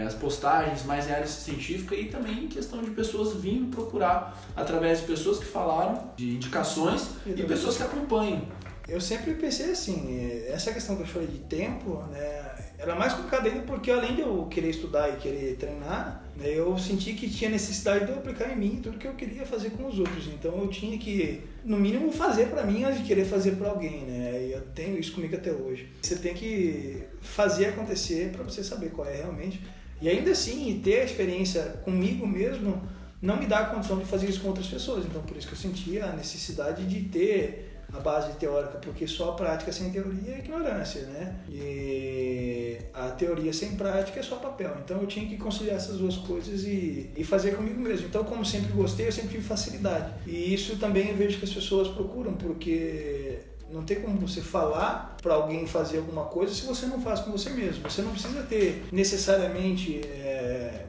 as postagens mais em área científica e também em questão de pessoas vindo procurar através de pessoas que falaram, de indicações e pessoas que acompanham. Eu sempre pensei assim, essa questão que eu falei de tempo, né, era mais complicada ainda porque além de eu querer estudar e querer treinar, né, eu senti que tinha necessidade de eu aplicar em mim tudo que eu queria fazer com os outros. Então eu tinha que, no mínimo, fazer para mim antes de querer fazer para alguém, né? E eu tenho isso comigo até hoje. Você tem que fazer acontecer para você saber qual é realmente. E ainda assim, ter a experiência comigo mesmo não me dá a condição de fazer isso com outras pessoas. Então por isso que eu sentia a necessidade de ter a base teórica, porque só a prática sem teoria é ignorância, né? E a teoria sem prática é só papel. Então eu tinha que conciliar essas duas coisas e fazer comigo mesmo. Então, como sempre gostei, eu sempre tive facilidade. E isso também eu vejo que as pessoas procuram, porque não tem como você falar para alguém fazer alguma coisa se você não faz com você mesmo. Você não precisa ter necessariamente,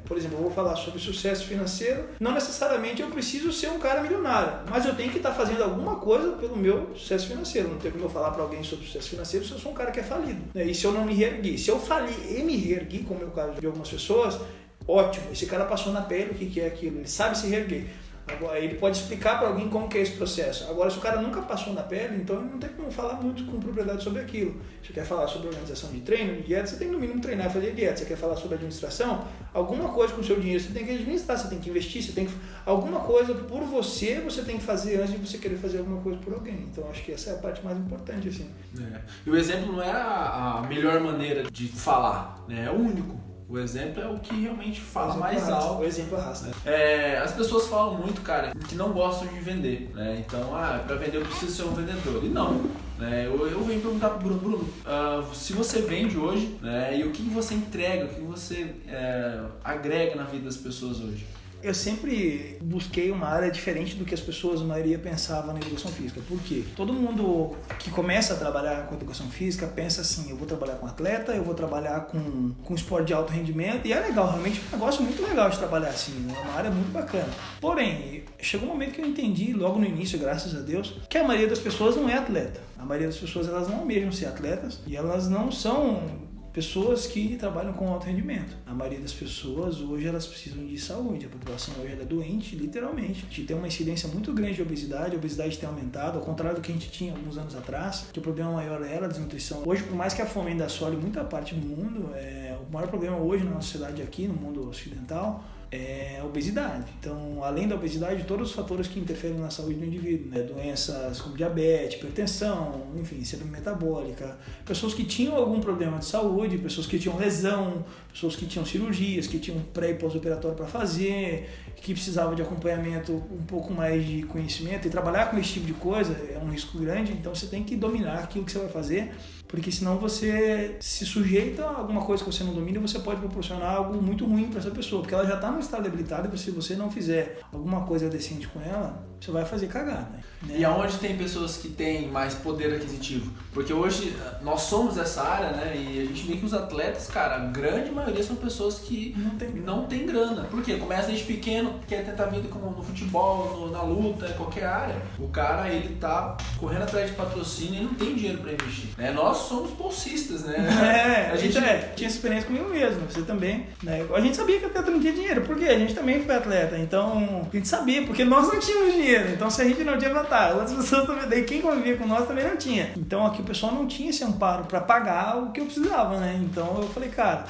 por exemplo, eu vou falar sobre sucesso financeiro, não necessariamente eu preciso ser um cara milionário, mas eu tenho que estar fazendo alguma coisa pelo meu sucesso financeiro. Não tem como eu falar para alguém sobre sucesso financeiro se eu sou um cara que é falido. E se eu não me reergui? Se eu falir e me reergui, como é o caso de algumas pessoas, ótimo, esse cara passou na pele o que é aquilo, ele sabe se reerguer. Agora, ele pode explicar para alguém como que é esse processo. Agora, se o cara nunca passou na pele, então ele não tem como falar muito com propriedade sobre aquilo. Você quer falar sobre organização de treino, de dieta, você tem que no mínimo treinar e fazer dieta. Você quer falar sobre administração, alguma coisa com o seu dinheiro você tem que administrar, você tem que investir, você tem que... Alguma coisa por você tem que fazer antes de você querer fazer alguma coisa por alguém. Então, acho que essa é a parte mais importante, assim. E o exemplo não é a melhor maneira de falar, né? É o único. O exemplo é o que realmente fala mais alto. O exemplo arrasta. As pessoas falam muito, cara, que não gostam de vender, né? Então, para vender eu preciso ser um vendedor. E não. Eu venho perguntar pro Bruno, se você vende hoje, né, e o que você entrega, o que você agrega na vida das pessoas hoje? Eu sempre busquei uma área diferente do que as pessoas, a maioria, pensavam na educação física. Por quê? Todo mundo que começa a trabalhar com educação física pensa assim, eu vou trabalhar com atleta, eu vou trabalhar com esporte de alto rendimento, e é legal, realmente é um negócio muito legal de trabalhar assim, né? É uma área muito bacana. Porém, chegou um momento que eu entendi, logo no início, graças a Deus, que a maioria das pessoas não é atleta. A maioria das pessoas, elas não almejam ser atletas, e elas não são pessoas que trabalham com alto rendimento. A maioria das pessoas hoje elas precisam de saúde. A população hoje ela é doente, literalmente. A gente tem uma incidência muito grande de obesidade. A obesidade tem aumentado, ao contrário do que a gente tinha alguns anos atrás, que o problema maior era a desnutrição. Hoje, por mais que a fome ainda assole muita parte do mundo, o maior problema hoje na nossa sociedade aqui, no mundo ocidental, é a obesidade. Então, além da obesidade, todos os fatores que interferem na saúde do indivíduo, né? Doenças como diabetes, hipertensão, enfim, síndrome metabólica, pessoas que tinham algum problema de saúde, pessoas que tinham lesão, pessoas que tinham cirurgias, que tinham pré e pós-operatório para fazer, que precisavam de acompanhamento, um pouco mais de conhecimento, e trabalhar com esse tipo de coisa é um risco grande, então você tem que dominar aquilo que você vai fazer, porque senão você se sujeita a alguma coisa que você não domina e você pode proporcionar algo muito ruim para essa pessoa, porque ela já está no estado debilitado e se você não fizer alguma coisa decente com ela, você vai fazer cagada. E aonde tem pessoas que têm mais poder aquisitivo? Porque hoje nós somos essa área, né? E a gente vê que os atletas, cara, a grande maioria são pessoas que não tem grana. Por quê? Começa desde pequeno, quer tentar vida como no futebol, na luta, em qualquer área. O cara, ele tá correndo atrás de patrocínio e não tem dinheiro pra investir. Né? Nós somos bolsistas, né? A gente tinha essa experiência comigo mesmo, você também. Né? A gente sabia que o atleta não tinha dinheiro, porque a gente também foi atleta. Então, a gente sabia, porque nós não tínhamos dinheiro. Então, se a gente não tinha vantagem, outras pessoas também, daí quem convivia com nós também não tinha. Então, aqui o pessoal não tinha esse amparo para pagar o que eu precisava, né? Então, eu falei, cara,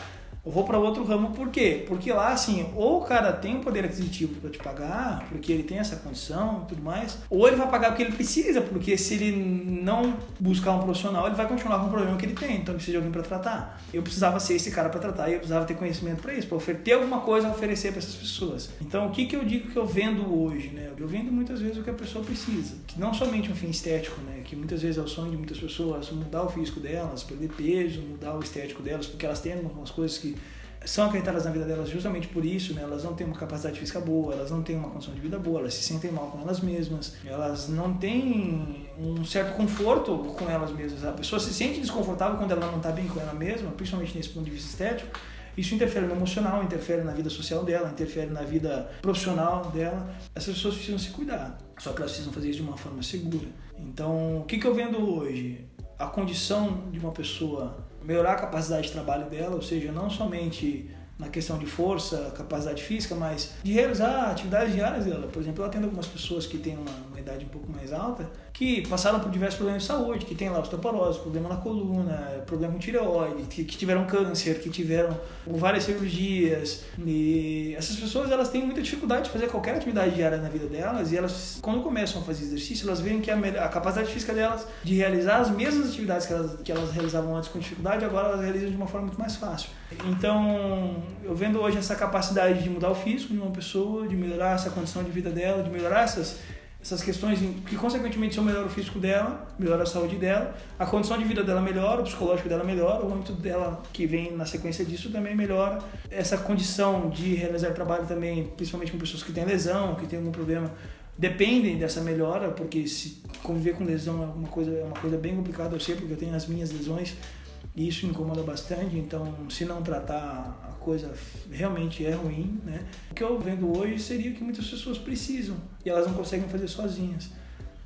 eu vou para outro ramo, por quê? Porque lá, assim, ou o cara tem um poder aquisitivo para te pagar, porque ele tem essa condição e tudo mais, ou ele vai pagar porque ele precisa, porque se ele não buscar um profissional, ele vai continuar com o problema que ele tem, então ele precisa de alguém para tratar. Eu precisava ser esse cara para tratar e eu precisava ter conhecimento para isso, para ter alguma coisa a oferecer para essas pessoas. Então, o que eu digo que eu vendo hoje, né? Eu vendo muitas vezes o que a pessoa precisa, que não somente um fim estético, né? Que muitas vezes é o sonho de muitas pessoas, mudar o físico delas, perder peso, mudar o estético delas, porque elas têm algumas coisas que são acarretadas na vida delas justamente por isso, né? Elas não têm uma capacidade física boa, elas não têm uma condição de vida boa, elas se sentem mal com elas mesmas, elas não têm um certo conforto com elas mesmas. A pessoa se sente desconfortável quando ela não está bem com ela mesma, principalmente nesse ponto de vista estético. Isso interfere no emocional, interfere na vida social dela, interfere na vida profissional dela. Essas pessoas precisam se cuidar, só que elas precisam fazer isso de uma forma segura. Então, o que eu vendo hoje? A condição de uma pessoa melhorar a capacidade de trabalho dela, ou seja, não somente na questão de força, capacidade física, mas de realizar atividades diárias dela. Por exemplo, eu atendo algumas pessoas que têm uma idade um pouco mais alta, que passaram por diversos problemas de saúde, que têm lá osteoporose, problema na coluna, problema com tireoide, que tiveram câncer, que tiveram várias cirurgias. E essas pessoas, elas têm muita dificuldade de fazer qualquer atividade diária na vida delas, e elas, quando começam a fazer exercício, elas veem que a capacidade física delas de realizar as mesmas atividades que elas realizavam antes com dificuldade, agora elas realizam de uma forma muito mais fácil. Então, eu vendo hoje essa capacidade de mudar o físico de uma pessoa, de melhorar essa condição de vida dela, de melhorar essas questões que consequentemente são melhor o físico dela, melhora a saúde dela, a condição de vida dela melhora, o psicológico dela melhora, o âmbito dela que vem na sequência disso também melhora. Essa condição de realizar trabalho também, principalmente com pessoas que têm lesão, que têm algum problema, dependem dessa melhora, porque se conviver com lesão é uma coisa bem complicada, eu sei, porque eu tenho as minhas lesões e isso me incomoda bastante, então se não tratar a coisa realmente é ruim, né? O que eu vendo hoje seria que muitas pessoas precisam e elas não conseguem fazer sozinhas.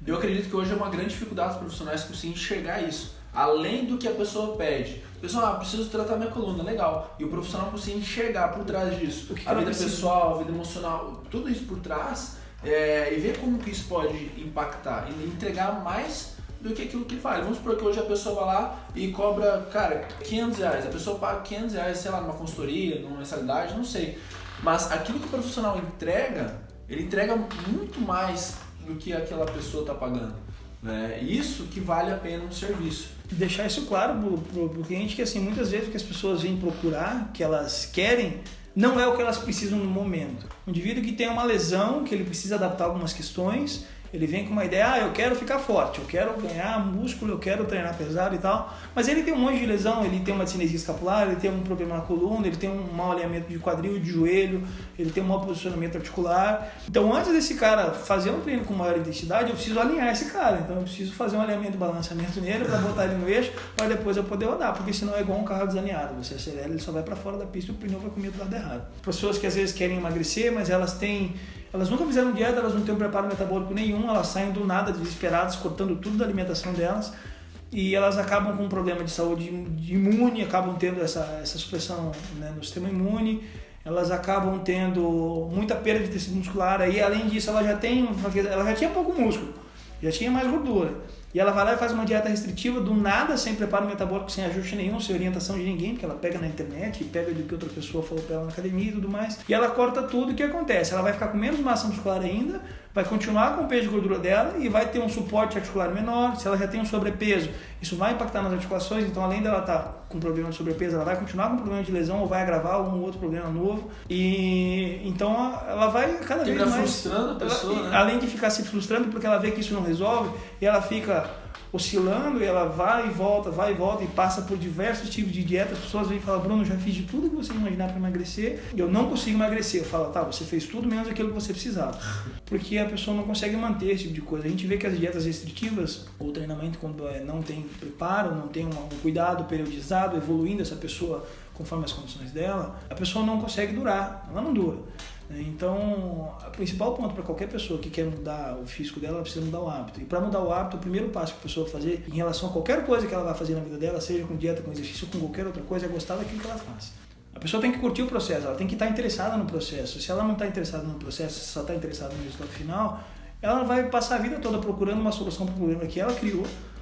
Eu acredito que hoje é uma grande dificuldade dos profissionais conseguirem enxergar isso, além do que a pessoa pede. O pessoal, preciso tratar minha coluna, legal. E o profissional conseguir enxergar por trás disso, a vida pessoal, a vida emocional, tudo isso por trás, e ver como que isso pode impactar e entregar mais do que aquilo que ele faz. Vamos supor que hoje a pessoa vai lá e cobra, cara, R$500. A pessoa paga R$500, sei lá, numa consultoria, numa mensalidade, não sei. Mas aquilo que o profissional entrega, ele entrega muito mais do que aquela pessoa está pagando. Né? Isso que vale a pena um serviço. Deixar isso claro pro cliente que assim, muitas vezes o que as pessoas vêm procurar, que elas querem, não é o que elas precisam no momento. Um indivíduo que tem uma lesão, que ele precisa adaptar algumas questões, ele vem com uma ideia, eu quero ficar forte, eu quero ganhar músculo, eu quero treinar pesado e tal, mas ele tem um monte de lesão, ele tem uma discinesia escapular, ele tem um problema na coluna, ele tem um mau alinhamento de quadril, de joelho, ele tem um mau posicionamento articular. Então, antes desse cara fazer um treino com maior intensidade, eu preciso alinhar esse cara, então eu preciso fazer um alinhamento e balanceamento nele para botar ele no eixo, para depois eu poder rodar, porque senão é igual um carro desalinhado, você acelera, ele só vai para fora da pista e o pneu vai comer do lado errado. Pessoas que às vezes querem emagrecer, mas elas nunca fizeram dieta, elas não têm um preparo metabólico nenhum, elas saem do nada desesperadas, cortando tudo da alimentação delas e elas acabam com um problema de saúde imune, acabam tendo essa supressão, né, no sistema imune, elas acabam tendo muita perda de tecido muscular, aí além disso ela já tinha pouco músculo, já tinha mais gordura. E ela vai lá e faz uma dieta restritiva, do nada, sem preparo metabólico, sem ajuste nenhum, sem orientação de ninguém, porque ela pega na internet, pega do que outra pessoa falou pra ela na academia e tudo mais. E ela corta tudo, o que acontece? Ela vai ficar com menos massa muscular ainda, vai continuar com o peso de gordura dela e vai ter um suporte articular menor. Se ela já tem um sobrepeso, isso vai impactar nas articulações, então além dela estar com problema de sobrepeso, ela vai continuar com problema de lesão ou vai agravar algum outro problema novo. E então ela vai cada vez mais frustrando a pessoa, né? Além de ficar se frustrando porque ela vê que isso não resolve, e ela fica oscilando, e ela vai e volta, e passa por diversos tipos de dieta. As pessoas vêm e falam, Bruno, eu já fiz de tudo que você imaginar para emagrecer e eu não consigo emagrecer. Eu falo, tá, você fez tudo menos aquilo que você precisava. Porque a pessoa não consegue manter esse tipo de coisa. A gente vê que as dietas restritivas, ou treinamento quando não tem preparo, não tem um cuidado periodizado, evoluindo essa pessoa conforme as condições dela, a pessoa não consegue durar, ela não dura. Então, o principal ponto para qualquer pessoa que quer mudar o físico dela, ela precisa mudar o hábito. E para mudar o hábito, o primeiro passo que a pessoa vai fazer em relação a qualquer coisa que ela vai fazer na vida dela, seja com dieta, com exercício, com qualquer outra coisa, é gostar daquilo que ela faz. A pessoa tem que curtir o processo, ela tem que estar interessada no processo. Se ela não está interessada no processo, se só está interessada no resultado final, ela vai passar a vida toda procurando uma solução para o problema que ela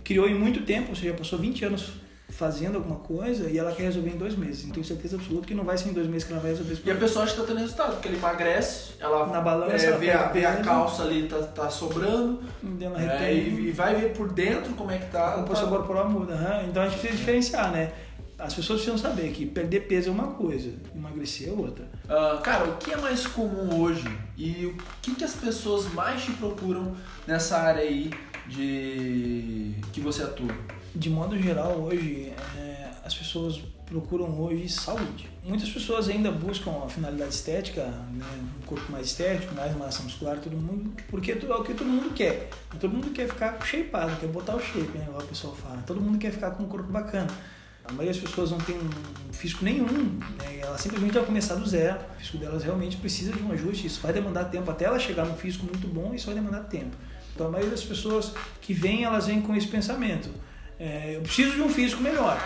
criou em muito tempo, ou seja, passou 20 anos fazendo alguma coisa e ela quer resolver em 2 meses. Não tenho certeza absoluta que não vai ser em 2 meses que ela vai resolver esse problema. E a pessoa acha que está tendo resultado, porque ele emagrece, ela na balança, vê a calça ali, tá sobrando, e vai ver por dentro como é que tá. A composição corporal muda. Então a gente precisa diferenciar, né? As pessoas precisam saber que perder peso é uma coisa, emagrecer é outra. Cara, o que é mais comum hoje e o que as pessoas mais te procuram nessa área aí que você atua? De modo geral, hoje, as pessoas procuram hoje saúde. Muitas pessoas ainda buscam a finalidade estética, né? Um corpo mais estético, mais massa muscular, todo mundo, porque é o que todo mundo quer. Todo mundo quer ficar shapeado, quer botar o shape, né? Igual o pessoal fala. Todo mundo quer ficar com um corpo bacana. A maioria das pessoas não tem um físico nenhum, né? Elas simplesmente vai começar do zero. O físico delas realmente precisa de um ajuste, isso vai demandar tempo. Até ela chegar num físico muito bom, isso vai demandar tempo. Então a maioria das pessoas que vêm, elas vêm com esse pensamento. Eu preciso de um físico melhor,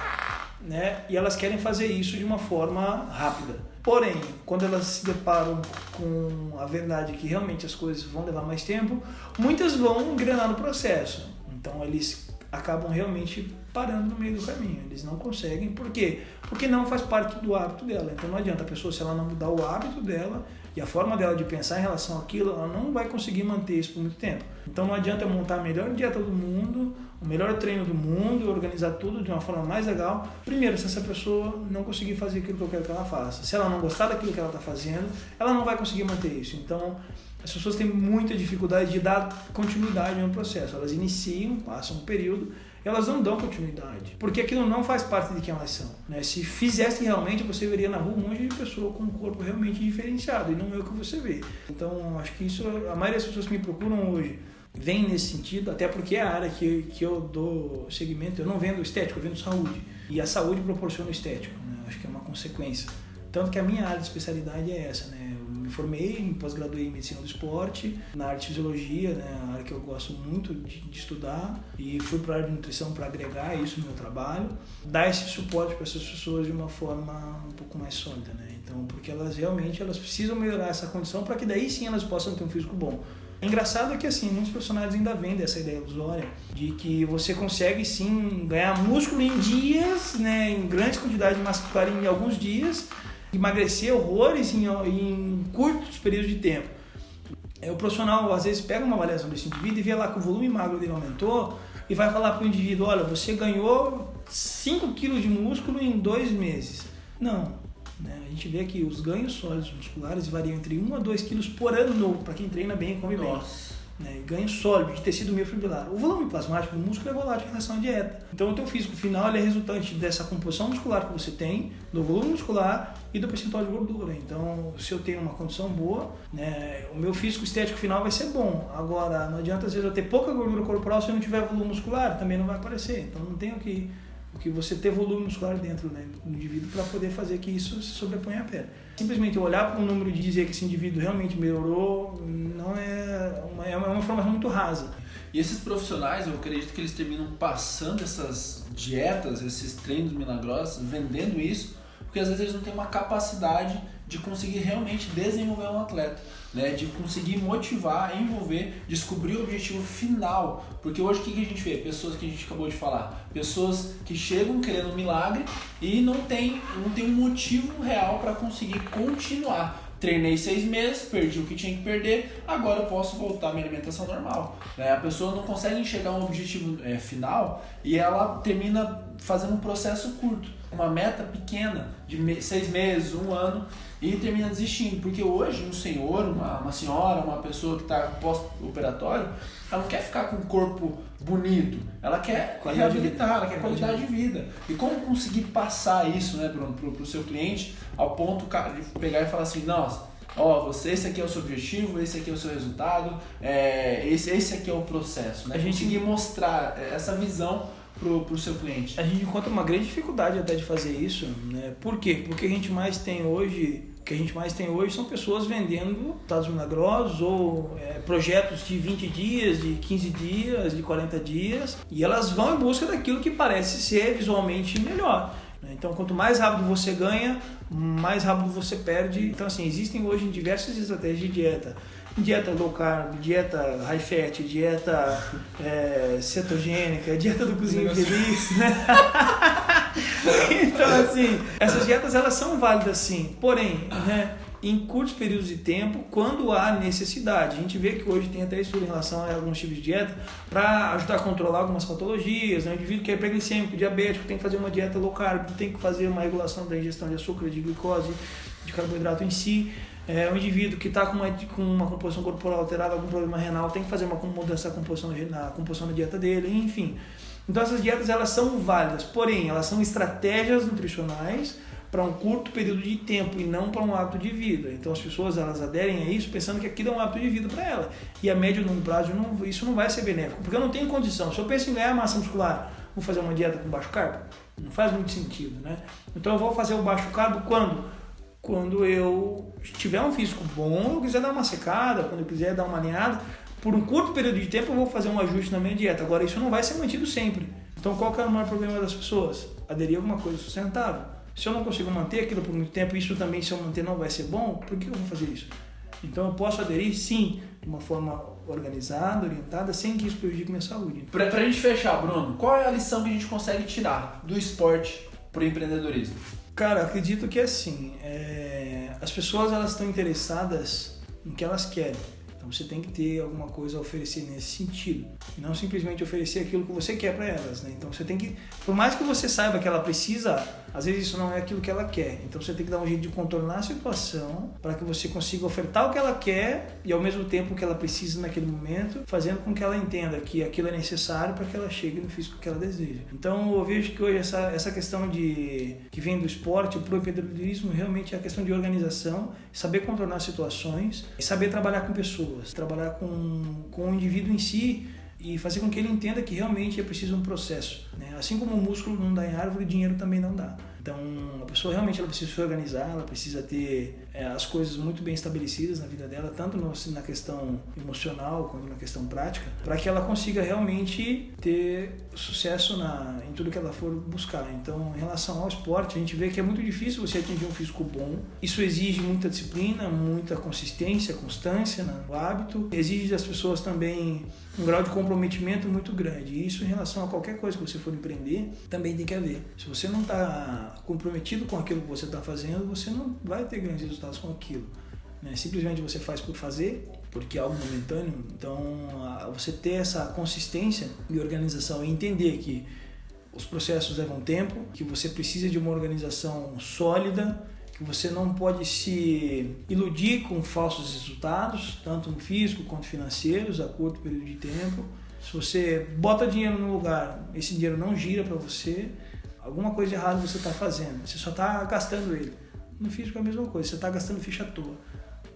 né? E elas querem fazer isso de uma forma rápida. Porém, quando elas se deparam com a verdade que realmente as coisas vão levar mais tempo, muitas vão engrenar no processo. Então eles acabam realmente parando no meio do caminho. Eles não conseguem. Por quê? Porque não faz parte do hábito dela. Então não adianta a pessoa, se ela não mudar o hábito dela e a forma dela de pensar em relação àquilo, ela não vai conseguir manter isso por muito tempo. Então não adianta eu montar a melhor dieta do mundo, o melhor treino do mundo, organizar tudo de uma forma mais legal. Primeiro, se essa pessoa não conseguir fazer aquilo que eu quero que ela faça. Se ela não gostar daquilo que ela está fazendo, ela não vai conseguir manter isso. Então, as pessoas têm muita dificuldade de dar continuidade no processo. Elas iniciam, passam um período, e elas não dão continuidade. Porque aquilo não faz parte de quem elas são, né? Se fizesse realmente, você veria na rua um monte de pessoa com um corpo realmente diferenciado, e não é o que você vê. Então, acho que isso, a maioria das pessoas que me procuram hoje, vem nesse sentido, até porque é a área que eu dou segmento. Eu não vendo estético, eu vendo saúde. E a saúde proporciona o estético, né? Acho que é uma consequência. Tanto que a minha área de especialidade é essa, né? Eu me formei, me pós-graduei em medicina do esporte, na arte de fisiologia, né? A área que eu gosto muito de estudar, e fui para a área de nutrição para agregar isso no meu trabalho, dar esse suporte para essas pessoas de uma forma um pouco mais sólida, né? Então, porque elas precisam melhorar essa condição para que daí sim elas possam ter um físico bom. É engraçado que assim, muitos profissionais ainda vendem essa ideia ilusória de que você consegue sim ganhar músculo em dias, né, em grandes quantidades de massa muscular em alguns dias, emagrecer horrores em curtos períodos de tempo. O profissional às vezes pega uma avaliação desse indivíduo e vê lá que o volume magro dele aumentou e vai falar para o indivíduo, olha, você ganhou 5 kg de músculo em 2 meses. Não. A gente vê que os ganhos sólidos musculares variam entre 1 a 2 quilos por ano para quem treina bem e come bem. Ganho sólido de tecido miofibrilar. O volume plasmático do músculo é volátil em relação à dieta. Então o teu físico final ele é resultante dessa composição muscular que você tem, do volume muscular e do percentual de gordura. Então, se eu tenho uma condição boa, né, o meu físico estético final vai ser bom. Agora, não adianta às vezes eu ter pouca gordura corporal se eu não tiver volume muscular, também não vai aparecer. Então não tem o que você ter volume muscular dentro, né, do indivíduo para poder fazer que isso se sobreponha à pele. Simplesmente olhar para um número e dizer que esse indivíduo realmente melhorou não é uma informação muito rasa. E esses profissionais, eu acredito que eles terminam passando essas dietas, esses treinos milagrosos, vendendo isso, porque às vezes eles não têm uma capacidade de conseguir realmente desenvolver um atleta, né? De conseguir motivar, envolver, descobrir o objetivo final. Porque hoje o que a gente vê? Pessoas que a gente acabou de falar, pessoas que chegam querendo um milagre e não tem um motivo real para conseguir continuar. Treinei 6 meses, perdi o que tinha que perder, agora eu posso voltar à minha alimentação normal. A pessoa não consegue enxergar um objetivo final e ela termina fazendo um processo curto, uma meta pequena de 6 meses, 1 ano, e termina desistindo. Porque hoje um senhor, uma senhora, uma pessoa que está pós-operatório, ela não quer ficar com um corpo bonito, ela quer reabilitar, ela quer qualidade de vida. E como conseguir passar isso, né, pro seu cliente, ao ponto de pegar e falar assim, nossa, esse aqui é o seu objetivo, esse aqui é o seu resultado, esse aqui é o processo, né? A gente conseguir mostrar essa visão pro seu cliente. A gente encontra uma grande dificuldade até de fazer isso, né? Por quê? Porque o que a gente mais tem hoje são pessoas vendendo resultados milagrosos ou projetos de 20 dias, de 15 dias, de 40 dias, e elas vão em busca daquilo que parece ser visualmente melhor. Então, quanto mais rápido você ganha, mais rápido você perde. Então, assim, existem hoje diversas estratégias de dieta. Dieta low carb, dieta high fat, dieta cetogênica, dieta do cozinho feliz, né? Então, assim, essas dietas elas são válidas sim, porém, né, em curtos períodos de tempo, quando há necessidade. A gente vê que hoje tem até estudo em relação a alguns tipos de dieta para ajudar a controlar algumas patologias, né? O indivíduo que é pré-glicêmico, diabético, tem que fazer uma dieta low carb, tem que fazer uma regulação da ingestão de açúcar, de glicose, de carboidrato em si. O indivíduo que está com uma composição corporal alterada, algum problema renal, tem que fazer uma mudança na composição da dieta dele, enfim. Então essas dietas elas são válidas, porém elas são estratégias nutricionais para um curto período de tempo e não para um hábito de vida. Então as pessoas elas aderem a isso pensando que aquilo é um hábito de vida para ela. E a médio e longo prazo isso não vai ser benéfico, porque eu não tenho condição. Se eu penso em ganhar massa muscular, vou fazer uma dieta com baixo carbo? Não faz muito sentido, né? Então eu vou fazer o baixo carbo quando? Quando eu tiver um físico bom, eu quiser dar uma secada, quando eu quiser dar uma alinhada, por um curto período de tempo eu vou fazer um ajuste na minha dieta. Agora isso não vai ser mantido sempre. Então qual que é o maior problema das pessoas? Aderir a alguma coisa sustentável. Se eu não consigo manter aquilo por muito tempo, isso também se eu manter não vai ser bom, por que eu vou fazer isso? Então eu posso aderir sim, de uma forma organizada, orientada, sem que isso prejudique minha saúde. Pra gente fechar, Bruno, qual é a lição que a gente consegue tirar do esporte pro empreendedorismo? Cara, acredito que assim, as pessoas elas estão interessadas no que elas querem. Então você tem que ter alguma coisa a oferecer nesse sentido. E não simplesmente oferecer aquilo que você quer para elas, né? Então você tem que, por mais que você saiba que ela precisa, às vezes isso não é aquilo que ela quer. Então você tem que dar um jeito de contornar a situação para que você consiga ofertar o que ela quer e ao mesmo tempo o que ela precisa naquele momento, fazendo com que ela entenda que aquilo é necessário para que ela chegue no físico que ela deseja. Então eu vejo que hoje essa questão que vem do esporte pro empreendedorismo realmente é a questão de organização, saber contornar situações e saber trabalhar com pessoas. Trabalhar com o indivíduo em si e fazer com que ele entenda que realmente é preciso um processo, né? Assim como o músculo não dá em árvore, dinheiro também não dá. Então a pessoa realmente ela precisa se organizar, ela precisa ter as coisas muito bem estabelecidas na vida dela, tanto na questão emocional quanto na questão prática, para que ela consiga realmente ter sucesso em tudo que ela for buscar. Então, em relação ao esporte, a gente vê que é muito difícil você atingir um físico bom. Isso exige muita disciplina, muita consistência, constância no hábito. Exige das pessoas também um grau de comprometimento muito grande. E isso, em relação a qualquer coisa que você for empreender, também tem que haver. Se você não está comprometido com aquilo que você está fazendo, você não vai ter grandes resultados com aquilo, né? Simplesmente você faz por fazer, porque é algo momentâneo. Então você ter essa consistência e organização e entender que os processos levam tempo, que você precisa de uma organização sólida, que você não pode se iludir com falsos resultados, tanto no físico quanto financeiros, a curto período de tempo. Se você bota dinheiro no lugar, esse dinheiro não gira para você, alguma coisa errada você está fazendo, você só está gastando ele. No físico é a mesma coisa, você está gastando ficha à toa,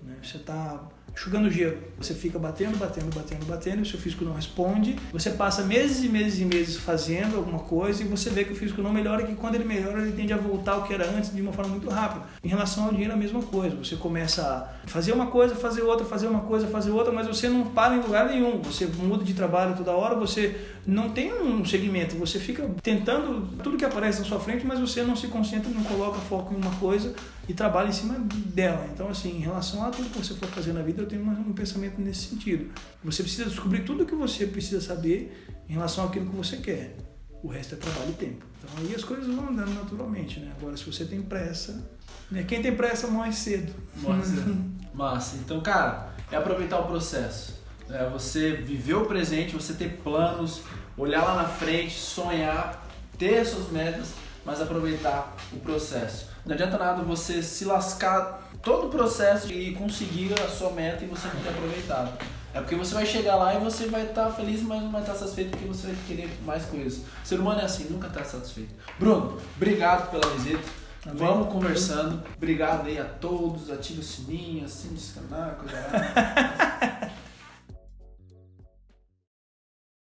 né? Você está enxugando gelo, você fica batendo, e o seu físico não responde, você passa meses e meses e meses fazendo alguma coisa e você vê que o físico não melhora, e que quando ele melhora ele tende a voltar ao que era antes de uma forma muito rápida. Em relação ao dinheiro é a mesma coisa, você começa a fazer uma coisa, fazer outra, fazer uma coisa, fazer outra, mas você não para em lugar nenhum, você muda de trabalho toda hora, você não tem um segmento, você fica tentando tudo que aparece na sua frente, mas você não se concentra, não coloca foco em uma coisa e trabalha em cima dela. Então, assim, em relação a tudo que você for fazer na vida, eu tenho um pensamento nesse sentido. Você precisa descobrir tudo o que você precisa saber em relação àquilo que você quer. O resto é trabalho e tempo. Então, aí as coisas vão andando naturalmente, né? Agora, se você tem pressa, né? Quem tem pressa morre cedo. Morre cedo. Massa. Então, cara, é aproveitar o processo. Você viver o presente, você ter planos, olhar lá na frente, sonhar ter as suas metas, mas aproveitar o processo. Não adianta nada você se lascar todo o processo e conseguir a sua meta e você não ter aproveitado. É porque você vai chegar lá e você vai estar feliz, mas não vai estar satisfeito porque você vai querer mais coisas. O ser humano é assim, nunca está satisfeito. Bruno, obrigado pela visita. Amém. Vamos conversando. Obrigado aí a todos. Ative o sininho, assine esse canal, coisa lá.